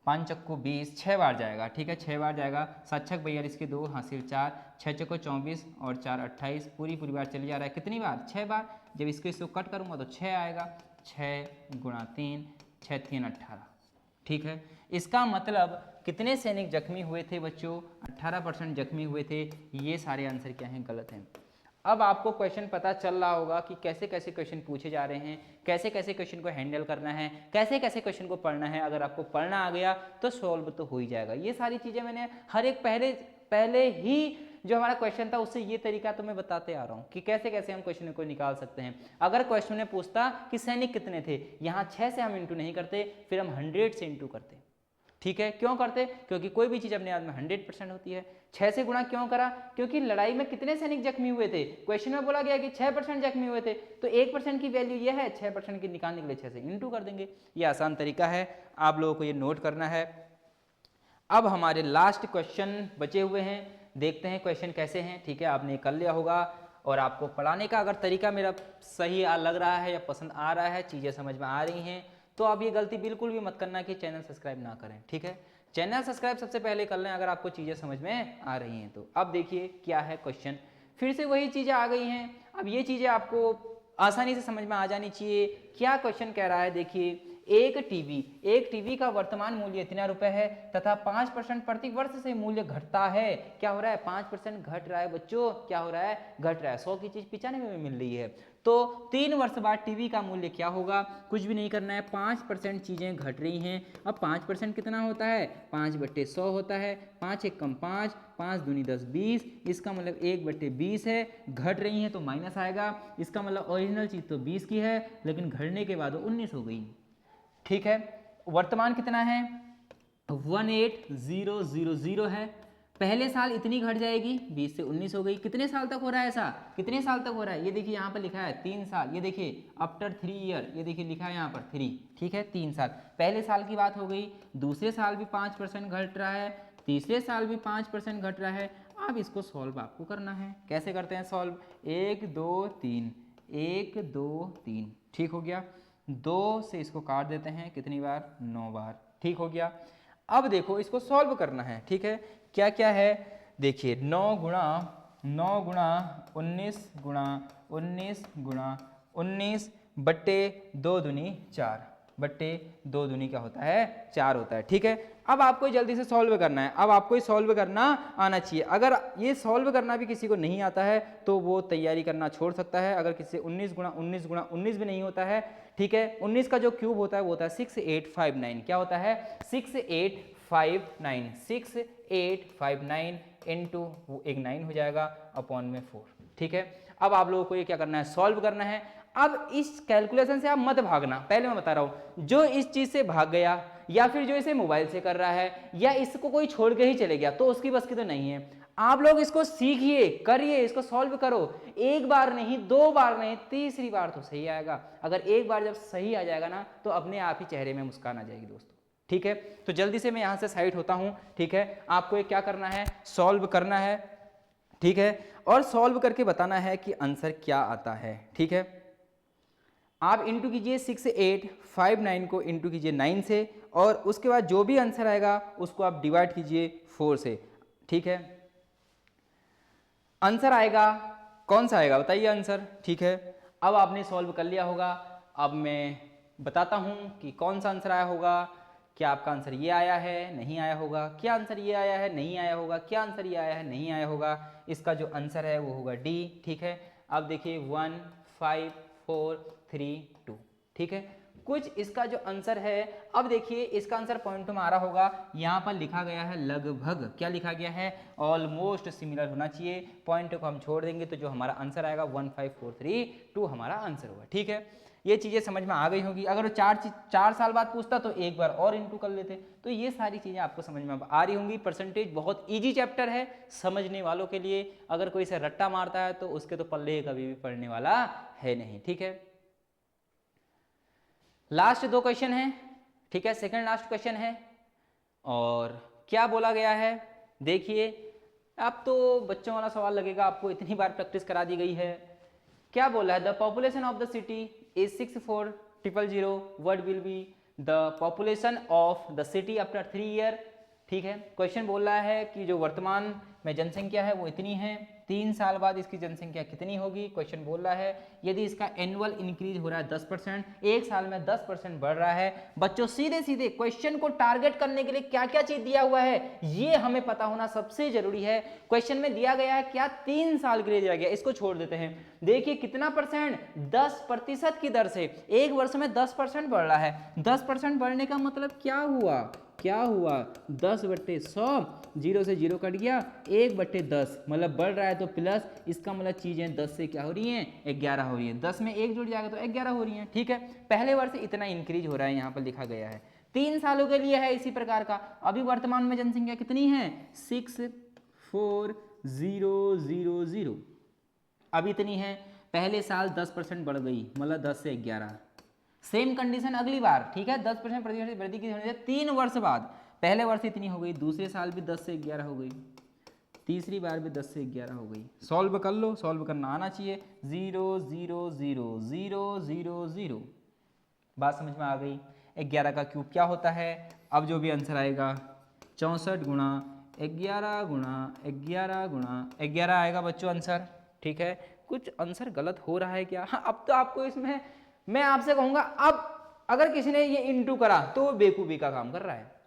5 चक्को 20, 6 बार जाएगा, ठीक है, 6 बार जाएगा, 7 छक 42 के 2 हासिल 4, 6 चक्को 24 और 4 28, पूरी बार चली जा रहा है, कितनी बार, 6 बार। जब इसको कट करूँगा तो 6 आएगा, 6 गुणा 3, 6 3 18, ठीक है। इसका मतलब कितने सैनिक जख्मी हुए थे बच्चों, 18% जख्मी हुए थे। ये सारे आंसर क्या हैं, गलत हैं। अब आपको क्वेश्चन पता चल रहा होगा कि कैसे कैसे क्वेश्चन पूछे जा रहे हैं, कैसे कैसे क्वेश्चन को हैंडल करना है, कैसे कैसे क्वेश्चन को पढ़ना है। अगर आपको पढ़ना आ गया तो सॉल्व तो हो ही जाएगा। ये सारी चीज़ें मैंने हर एक पहले ही जो हमारा क्वेश्चन था उससे ये तरीका तो मैं बताते आ रहा हूँ कि कैसे कैसे हम क्वेश्चन को निकाल सकते हैं। अगर क्वेश्चन में पूछता कि सैनिक कितने थे, यहाँ 6 से हम इंटू नहीं करते, फिर हम 100 से इंटू करते, ठीक है। क्यों करते, क्योंकि कोई भी चीज अपने आप में 100% होती है। 6 से गुणा क्यों करा, क्योंकि लड़ाई में कितने सैनिक जख्मी हुए थे, क्वेश्चन में बोला गया कि 6% जख्मी हुए थे, तो 1% की वैल्यू ये है, 6% की निकालने के लिए 6 से इंटू कर देंगे। ये आसान तरीका है, आप लोगों को ये नोट करना है। अब हमारे लास्ट क्वेश्चन बचे हुए हैं, देखते हैं क्वेश्चन कैसे हैं, ठीक है। आपने कर लिया होगा, और आपको पढ़ाने का अगर तरीका मेरा सही लग रहा है या पसंद आ रहा है, चीज़ें समझ में आ रही हैं, तो आप ये गलती बिल्कुल भी मत करना कि चैनल सब्सक्राइब ना करें, ठीक है। चैनल सब्सक्राइब सबसे पहले कर लें अगर आपको चीज़ें समझ में आ रही हैं तो। अब देखिए क्या है क्वेश्चन, फिर से वही चीज़ें आ गई हैं। अब ये चीज़ें आपको आसानी से समझ में आ जानी चाहिए। क्या क्वेश्चन कह रहा है, देखिए एक टीवी का वर्तमान मूल्य इतना रुपए है तथा 5% प्रति वर्ष से मूल्य घटता है। क्या हो रहा है, 5% घट रहा है बच्चों, क्या हो रहा है, घट रहा है। 100 की चीज 95 में मिल रही है, तो 3 वर्ष बाद टीवी का मूल्य क्या होगा, कुछ भी नहीं करना है, 5% चीजें घट रही हैं। अब 5% कितना होता है, 5/100 होता है, 5 एक कम 5, 5 दूनी 10 20, इसका मतलब 1/20 है। घट रही हैं तो माइनस आएगा, इसका मतलब ओरिजिनल चीज तो 20 की है लेकिन घटने के बाद 19 हो गई, ठीक है। वर्तमान कितना है, 18000 है। पहले साल इतनी घट जाएगी, 20 से 19 हो गई। कितने साल तक हो रहा है ऐसा, कितने साल तक हो रहा है, ये देखिए यहाँ पर लिखा है 3 साल, ये देखिए आफ्टर 3 ईयर, ये देखिए लिखा है यहाँ पर 3, ठीक है, 3 साल। पहले साल की बात हो गई, दूसरे साल भी 5% घट रहा है, तीसरे साल भी 5% घट रहा है। अब इसको सॉल्व आपको करना है। कैसे करते हैं सॉल्व, 1 2 3, 1 2 3, ठीक हो गया। 2 से इसको काट देते हैं, कितनी बार, 9 बार, ठीक हो गया। अब देखो इसको सॉल्व करना है, ठीक है। क्या क्या है, देखिए 9 गुणा 19 गुणा 19 गुणा 19 बट्टे 2 दूनी 4 बट्टे 2 दूनी क्या होता है, 4 होता है, ठीक है। अब आपको जल्दी से सॉल्व करना है, अब आपको सॉल्व करना आना चाहिए। अगर ये सॉल्व करना भी किसी को नहीं आता है तो वो तैयारी करना छोड़ सकता है। अगर किसी से 19 गुणा 19 गुणा 19 भी नहीं होता है, ठीक है, 19 का जो क्यूब होता है वो होता है 6859, क्या होता है, 6859, 6859 इंटू एक 9 हो जाएगा अपॉन में 4, ठीक है। अब आप लोगों को ये क्या करना है, सॉल्व करना है। अब इस कैलकुलेशन से आप मत भागना, पहले मैं बता रहा हूं, जो इस चीज से भाग गया या फिर जो इसे मोबाइल से कर रहा है या इसको कोई छोड़ के ही चले गया तो उसकी बस की तो नहीं है। आप लोग इसको सीखिए, करिए, इसको सॉल्व करो, एक बार नहीं, 2 बार नहीं, तीसरी बार तो सही आएगा। अगर एक बार जब सही आ जाएगा ना तो अपने आप ही चेहरे में मुस्कान आ जाएगी दोस्तों, ठीक है। तो जल्दी से मैं यहां से साइड होता हूं, ठीक है। आपको ये क्या करना है, सॉल्व करना है, ठीक है, और सॉल्व करके बताना है कि आंसर क्या आता है, ठीक है। आप इंटू कीजिए 6859 को इंटू कीजिए 9 से, और उसके बाद जो भी आंसर आएगा उसको आप डिवाइड कीजिए 4 से, ठीक है। आंसर आएगा, कौन सा आएगा बताइए आंसर, ठीक है। अब आपने सॉल्व कर लिया होगा, अब मैं बताता हूं कि कौन सा आंसर आया होगा। क्या आपका आंसर ये आया है, नहीं आया होगा, क्या आंसर ये आया है, नहीं आया होगा, क्या आंसर ये आया है, नहीं आया होगा। इसका जो आंसर है वो होगा डी, ठीक है। अब देखिए 1 5 4 3 2, ठीक है। कुछ इसका जो आंसर है, अब देखिए इसका आंसर पॉइंट में आ रहा होगा, यहाँ पर लिखा गया है लगभग, क्या लिखा गया है, ऑलमोस्ट सिमिलर होना चाहिए। पॉइंट को हम छोड़ देंगे तो जो हमारा आंसर आएगा 15432 हमारा आंसर होगा, ठीक है। ये चीज़ें समझ में आ गई होगी। अगर वो 4 साल बाद पूछता तो एक बार और इंटू कर लेते। तो ये सारी चीज़ें आपको समझ में आ रही होंगी। परसेंटेज बहुत इजी चैप्टर है समझने वालों के लिए, अगर कोई इसे रट्टा मारता है तो उसके तो पल्ले कभी भी पढ़ने वाला है नहीं, ठीक है। लास्ट 2 क्वेश्चन है, ठीक है, सेकंड लास्ट क्वेश्चन है। और क्या बोला गया है, देखिए अब तो बच्चों वाला सवाल लगेगा आपको, इतनी बार प्रैक्टिस करा दी गई है। क्या बोला है, the population of the city is 64000, what will be the population of the city after 3 year, ठीक है। क्वेश्चन बोल रहा है कि जो वर्तमान में जनसंख्या है वो इतनी है, 3 साल बाद इसकी जनसंख्या कितनी होगी। क्वेश्चन बोल रहा है यदि इसका एनुअल इंक्रीज हो रहा है 10%, एक साल में 10% बढ़ रहा है। बच्चों सीधे सीधे क्वेश्चन को टारगेट करने के लिए क्या क्या चीज दिया हुआ है ये हमें पता होना सबसे जरूरी है। क्वेश्चन में दिया गया है क्या, 3 साल के लिए दिया गया, इसको छोड़ देते हैं। देखिए कितना परसेंट, 10% की दर से एक वर्ष में 10% बढ़ रहा है। 10% बढ़ने का मतलब क्या हुआ, क्या हुआ, 10/100, 0 से 0 कट गया, 1/10 मतलब बढ़ रहा है तो प्लस, इसका मतलब चीजें 10 से क्या हो रही हैं, 11 हो रही हैं। 10 में 1 जुड़ जाएगा तो 11 हो रही हैं, ठीक है। पहले वर्ष इतना इंक्रीज हो रहा है, यहाँ पर लिखा गया है 3 सालों के लिए है इसी प्रकार का। अभी वर्तमान में जनसंख्या कितनी है, 64000, अब इतनी है। पहले साल 10% बढ़ गई मतलब 10 से 11, सेम कंडीशन अगली बार, ठीक है। 10% प्रति वृद्धि की होने से 3 वर्ष बाद, पहले वर्ष इतनी हो गई, दूसरे साल भी 10 से 11 हो गई, तीसरी बार भी 10 से 11 हो गई। सॉल्व कर लो, सॉल्व करना आना चाहिए। 0 0 0 0 0 0। बात समझ में आ गई। 11 का क्यूब क्या होता है? अब जो भी आंसर आएगा 64 गुणा 11 गुणा 11 गुणा 11 आएगा बच्चों आंसर। ठीक है, कुछ आंसर गलत हो रहा है क्या? हाँ, अब तो आपको इसमें मैं आपसे कहूँगा, अब अगर किसी ने ये इंटू करा तो वो बेवकूफ़ी का काम कर रहा है।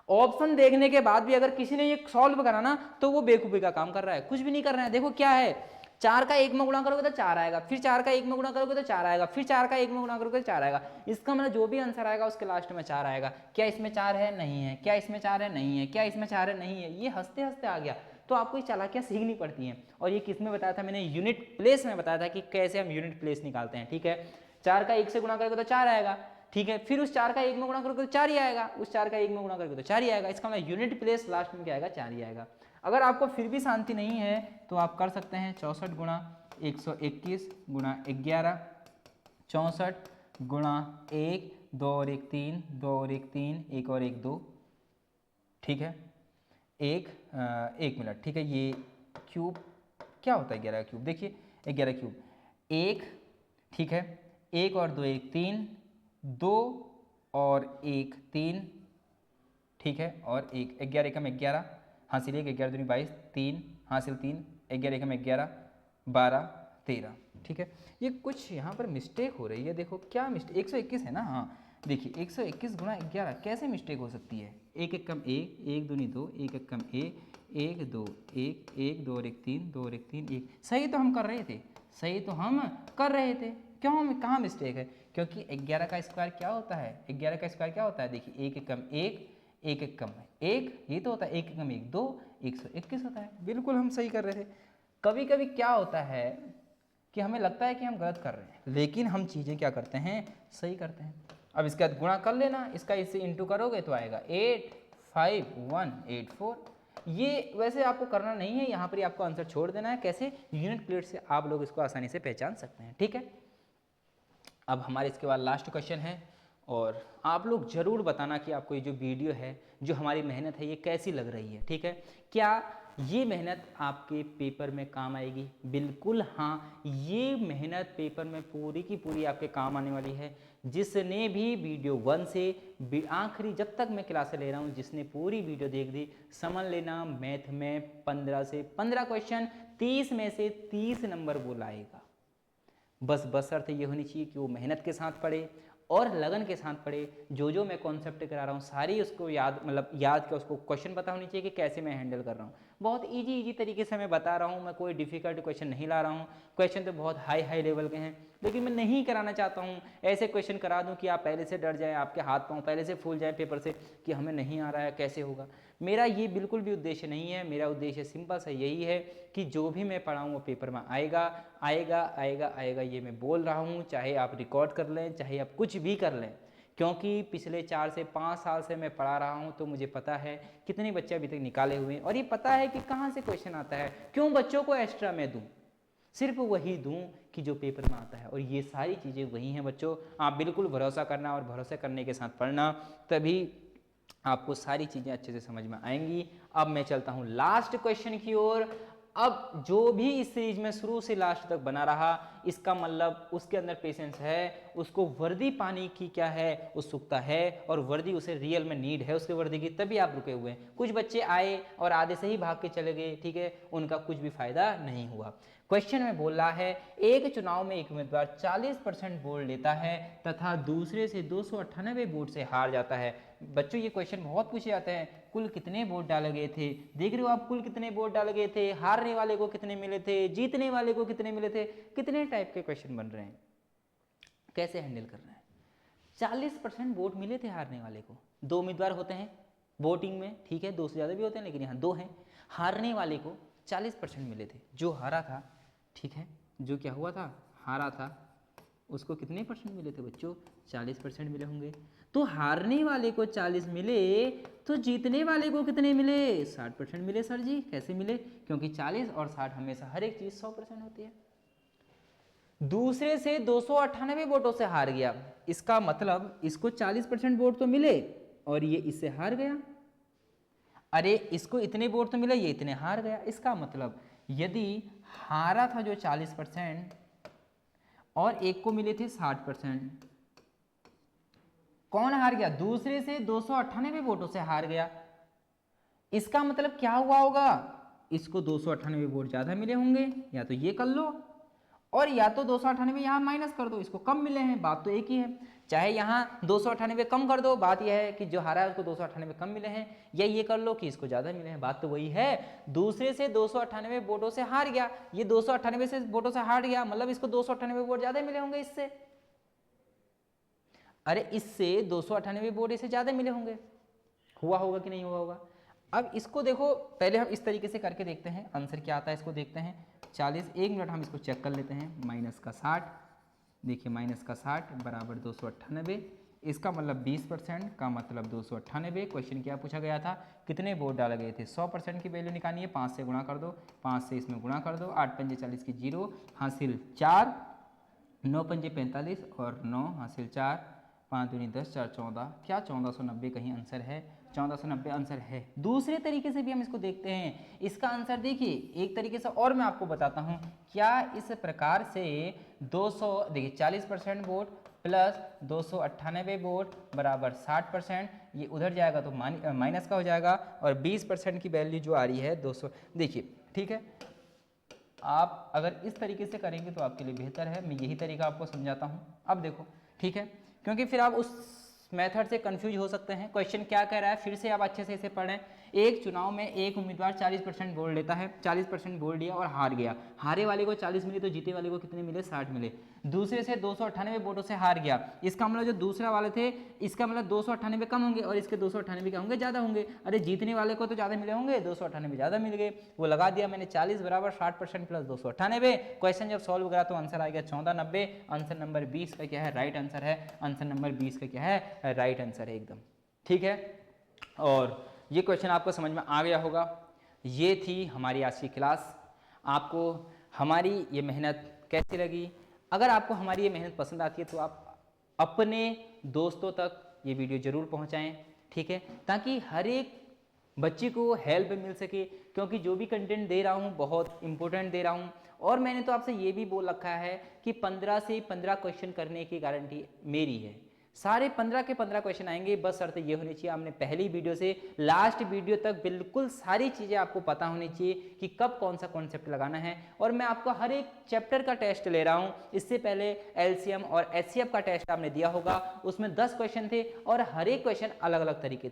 ऑप्शन देखने के बाद भी अगर किसी ने ये सॉल्व करा ना तो वो बेवकूफ़ी का काम कर रहा है, कुछ भी नहीं कर रहा है। देखो क्या है, 4 का 1 में गुणा करोगे तो 4 आएगा, फिर 4 का 1 में गुणा करोगे तो 4 आएगा, फिर 4 का 1 में गुणा करोगे तो 4 आएगा। इसका मतलब जो भी आंसर आएगा उसके लास्ट में 4 आएगा। क्या इसमें 4 है? नहीं है। क्या इसमें 4 है? नहीं है। क्या इसमें 4 है? नहीं है। ये हंसते हंसते आ गया। तो आपको ये चालाकियाँ सीखनी पड़ती हैं। और ये किसमें बताया था मैंने? यूनिट प्लेस में बताया था कि कैसे हम यूनिट प्लेस निकालते हैं। ठीक है, 4 का 1 से गुणा करोगे तो 4 आएगा। ठीक है, फिर उस 4 का 1 में गुणा करोगे तो 4 ही आएगा, उस 4 का 1 में गुणा करोगे तो 4 ही आएगा। इसका मतलब यूनिट प्लेस लास्ट में क्या आएगा? 4 ही आएगा। अगर आपको फिर भी शांति नहीं है तो आप कर सकते हैं 64 गुणा 121 गुणा 11, 64 गुणा 1, 2 और 1 3, 2 और 1 3, 1 और 1 2। ठीक है, एक मिनट। ठीक है, ये क्यूब क्या होता है? 11 का क्यूब। देखिए 11 क्यूब 1, ठीक है, 1 और 2 1 3, 2 और 1 3, ठीक है, और 1 11 एकम 11 हासिल 1 11 दूनी 22 3 हासिल 3 11 एकम 11 12 13। ठीक है, ये कुछ यहाँ पर मिस्टेक हो रही है। देखो क्या मिस्टेक, 121 है ना? हाँ, देखिए 121 गुणा 11 कैसे मिस्टेक हो सकती है? 1 एकम 1, 1 दूनी 2, 1 एकम 1, 1 2 1, 1 2 और 1 3, 2 और 1 3 1। सही तो हम कर रहे थे, सही तो हम कर रहे थे। क्यों, कहाँ मिस्टेक है? क्योंकि 11 का स्क्वायर क्या होता है? 11 का स्क्वायर क्या होता है? देखिए 1 एकम 1, 1 एकम 1, ये तो होता है 1 एकम 1 2, 121 होता है। बिल्कुल हम सही कर रहे थे। कभी कभी क्या होता है कि हमें लगता है कि हम गलत कर रहे हैं, लेकिन हम चीज़ें क्या करते हैं? सही करते हैं। अब इसके बाद गुणा कर लेना, इसका इससे इंटू करोगे तो आएगा 8 5 1 8 4। ये वैसे आपको करना नहीं है, यहाँ पर ही आपको आंसर छोड़ देना है। कैसे? यूनिट प्लेट से आप लोग इसको आसानी से पहचान सकते हैं। ठीक है, अब हमारे इसके बाद लास्ट क्वेश्चन है, और आप लोग ज़रूर बताना कि आपको ये जो वीडियो है, जो हमारी मेहनत है, ये कैसी लग रही है। ठीक है, क्या ये मेहनत आपके पेपर में काम आएगी? बिल्कुल हाँ, ये मेहनत पेपर में पूरी की पूरी आपके काम आने वाली है। जिसने भी वीडियो 1 से आखिरी जब तक मैं क्लासें ले रहा हूँ, जिसने पूरी वीडियो देख दी, समझ लेना मैथ में 15 से 15 क्वेश्चन, 30 में से 30 नंबर वो लाएगा। बस बशर्ते ये होनी चाहिए कि वो मेहनत के साथ पढ़े और लगन के साथ पढ़े। जो मैं कॉन्सेप्ट करा रहा हूँ सारी उसको याद, मतलब याद का उसको क्वेश्चन पता होनी चाहिए कि कैसे मैं हैंडल कर रहा हूँ। बहुत इजी तरीके से मैं बता रहा हूँ, मैं कोई डिफिकल्ट क्वेश्चन नहीं ला रहा हूँ। क्वेश्चन तो बहुत हाई लेवल के हैं, लेकिन मैं नहीं कराना चाहता हूँ ऐसे क्वेश्चन करा दूँ कि आप पहले से डर जाएँ, आपके हाथ पाँव पहले से फूल जाए पेपर से कि हमें नहीं आ रहा है, कैसे होगा। मेरा ये बिल्कुल भी उद्देश्य नहीं है। मेरा उद्देश्य सिंपल सा यही है कि जो भी मैं पढ़ाऊँ वो पेपर में आएगा आएगा आएगा आएगा। ये मैं बोल रहा हूँ, चाहे आप रिकॉर्ड कर लें, चाहे आप कुछ भी कर लें, क्योंकि पिछले 4 से 5 साल से मैं पढ़ा रहा हूँ, तो मुझे पता है कितने बच्चे अभी तक निकाले हुए हैं, और ये पता है कि कहाँ से क्वेश्चन आता है। क्यों बच्चों को एक्स्ट्रा मैं दूँ? सिर्फ वही दूं कि जो पेपर में आता है, और ये सारी चीज़ें वही हैं बच्चों। आप बिल्कुल भरोसा करना, और भरोसा करने के साथ पढ़ना, तभी आपको सारी चीज़ें अच्छे से समझ में आएंगी। अब मैं चलता हूँ लास्ट क्वेश्चन की ओर। अब जो भी इस सीरीज में शुरू से लास्ट तक बना रहा, इसका मतलब उसके अंदर पेशेंस है, उसको वर्दी पाने की क्या है, उत्सुकता है, और वर्दी उसे रियल में नीड है उसके वर्दी की, तभी आप रुके हुए हैं। कुछ बच्चे आए और आधे से ही भाग के चले गए, ठीक है, उनका कुछ भी फायदा नहीं हुआ। क्वेश्चन में बोल रहा है, एक चुनाव में एक उम्मीदवार 40% वोट लेता है तथा दूसरे से 298 वोट से हार जाता है। बच्चों ये क्वेश्चन बहुत पूछे जाते हैं, कुल कितने वोट डाले गए थे? देख रहे हो आप, कुल कितने वोट डाले गए थे, हारने वाले को कितने मिले थे, जीतने वाले को कितने मिले थे। कितने टाइप के क्वेश्चन बन रहे हैं, कैसे हैंडल कर रहे हैं। 40% वोट मिले थे हारने वाले को। 2 उम्मीदवार होते हैं वोटिंग में, ठीक है, 2 से ज़्यादा भी होते हैं, लेकिन यहाँ 2 हैं। हारने वाले को 40% मिले थे। जो हारा था, ठीक है, जो क्या हुआ था, हारा था, उसको कितने परसेंट मिले थे बच्चों? 40% मिले होंगे। तो हारने वाले को 40 मिले, तो जीतने वाले को कितने मिले? 60% मिले। सर जी कैसे मिले? क्योंकि 40 और 60 हमेशा हर एक चीज़ 100% होती है। दूसरे से 298 वोटों से हार गया, इसका मतलब इसको 40% वोट तो मिले और ये इससे हार गया। अरे इसको इतने वोट तो मिले, ये इतने हार गया। इसका मतलब यदि हारा था जो 40% और एक को मिले थे 60%, कौन हार गया? दूसरे से 298 वोटों से हार गया। इसका मतलब क्या हुआ होगा? इसको 298 वोट ज्यादा मिले होंगे, या तो ये कर लो, और या तो 298 यहाँ माइनस कर दो, इसको कम मिले हैं, बात तो एक ही है। चाहे यहाँ 298 कम कर दो, बात यह है कि जो हारा है उसको 298 कम मिले हैं, या ये कर लो कि इसको ज़्यादा मिले हैं, बात तो वही है। दूसरे से 298 वोटों से हार गया, ये 298 से वोटों से हार गया, मतलब इसको 298 वोट ज़्यादा मिले होंगे इससे। अरे इससे 298 वोट इसे ज़्यादा मिले होंगे। हुआ होगा कि नहीं हुआ होगा? अब इसको देखो, पहले हम इस तरीके से करके देखते हैं, आंसर क्या आता है इसको देखते हैं। 40, 1 मिनट हम इसको चेक कर लेते हैं। माइनस का 60, देखिए माइनस का 60 बराबर 298, इसका मतलब 20% का मतलब 298। क्वेश्चन क्या पूछा गया था? कितने वोट डाले गए थे? 100% की वैल्यू निकालनी है, 5 से गुणा कर दो, 5 से इसमें गुणा कर दो, 8 पंजे 40 की 0 हासिल 4, 9 पंजे 45 और 9 हासिल 4, 5 दूनी 10, 4 14, क्या 1490 कहीं आंसर है? 1490 आंसर है। दूसरे तरीके से भी हम इसको देखते हैं, इसका आंसर देखिए एक तरीके से और मैं आपको बताता हूं। क्या इस प्रकार से 200, देखिए 40% वोट प्लस 298 वोट बराबर 60%, ये उधर जाएगा तो माइनस का हो जाएगा, और 20% की वैल्यू जो आ रही है 200, देखिए ठीक है। आप अगर इस तरीके से करेंगे तो आपके लिए बेहतर है, मैं यही तरीका आपको समझाता हूँ। अब देखो ठीक है, क्योंकि फिर आप उस मेथड से कंफ्यूज हो सकते हैं। क्वेश्चन क्या कह रहा है, फिर से आप अच्छे से इसे पढ़ें। एक चुनाव में एक उम्मीदवार 40% वोट लेता है, 40% वोट लिया और हार गया। हारे वाले को 40 मिले तो जीते वाले को कितने मिले? 60 मिले। दूसरे से 298 वोटों से हार गया, इसका मतलब जो दूसरा वाले थे, इसका मतलब 298 कम होंगे और इसके 298 क्या होंगे? ज़्यादा होंगे। अरे जीतने वाले को तो ज़्यादा मिले होंगे, 298 ज़्यादा मिल गए, वो लगा दिया मैंने 40 बराबर 60% प्लस 298। क्वेश्चन जब सॉल्व करा तो आंसर आ गया 1490। आंसर नंबर 20 का क्या है? राइट आंसर है। आंसर नंबर 20 का क्या है? राइट आंसर है एकदम ठीक है। और ये क्वेश्चन आपको समझ में आ गया होगा। ये थी हमारी आज की क्लास। आपको हमारी ये मेहनत कैसी लगी? अगर आपको हमारी ये मेहनत पसंद आती है तो आप अपने दोस्तों तक ये वीडियो ज़रूर पहुंचाएं, ठीक है, ताकि हर एक बच्चे को हेल्प मिल सके। क्योंकि जो भी कंटेंट दे रहा हूँ बहुत इंपॉर्टेंट दे रहा हूँ, और मैंने तो आपसे ये भी बोल रखा है कि 15 से 15 क्वेश्चन करने की गारंटी मेरी है। सारे 15 के 15 क्वेश्चन आएंगे, बस शर्त ये होनी चाहिए आपने पहली वीडियो से लास्ट वीडियो तक बिल्कुल सारी चीज़ें आपको पता होनी चाहिए कि कब कौन सा कॉन्सेप्ट लगाना है। और मैं आपको हर एक चैप्टर का टेस्ट ले रहा हूँ। इससे पहले एलसीएम और एचसीएफ का टेस्ट आपने दिया होगा, उसमें 10 क्वेश्चन थे और हर एक क्वेश्चन अलग अलग तरीके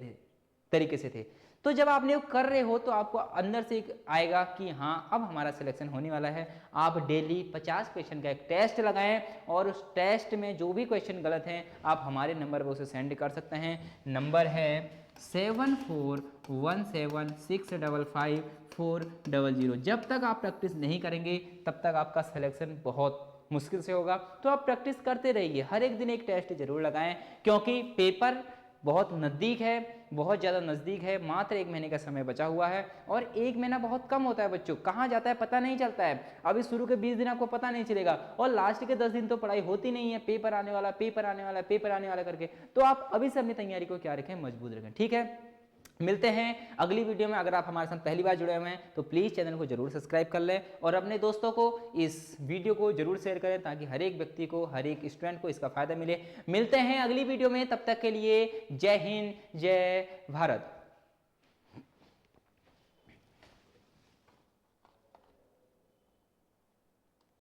से थे। तो जब आप ये कर रहे हो तो आपको अंदर से एक आएगा कि हाँ अब हमारा सिलेक्शन होने वाला है। आप डेली 50 क्वेश्चन का एक टेस्ट लगाएं, और उस टेस्ट में जो भी क्वेश्चन गलत हैं आप हमारे नंबर पर उसे सेंड कर सकते हैं। नंबर है 7417655400। जब तक आप प्रैक्टिस नहीं करेंगे तब तक आपका सिलेक्शन बहुत मुश्किल से होगा। तो आप प्रैक्टिस करते रहिए, हर एक दिन एक टेस्ट जरूर लगाएं, क्योंकि पेपर बहुत नज़दीक है, बहुत ज़्यादा नज़दीक है। मात्र 1 महीने का समय बचा हुआ है, और 1 महीना बहुत कम होता है बच्चों, कहाँ जाता है पता नहीं चलता है। अभी शुरू के 20 दिन आपको पता नहीं चलेगा, और लास्ट के 10 दिन तो पढ़ाई होती नहीं है, पेपर आने वाला, पेपर आने वाला, पेपर आने वाला करके। तो आप अभी से अपनी तैयारी को क्या रखें? मजबूत रखें, ठीक है। मिलते हैं अगली वीडियो में। अगर आप हमारे साथ पहली बार जुड़े हुए हैं तो प्लीज़ चैनल को जरूर सब्सक्राइब कर लें, और अपने दोस्तों को इस वीडियो को जरूर शेयर करें, ताकि हर एक व्यक्ति को, हर एक स्टूडेंट को इसका फायदा मिले। मिलते हैं अगली वीडियो में, तब तक के लिए जय हिंद, जय भारत।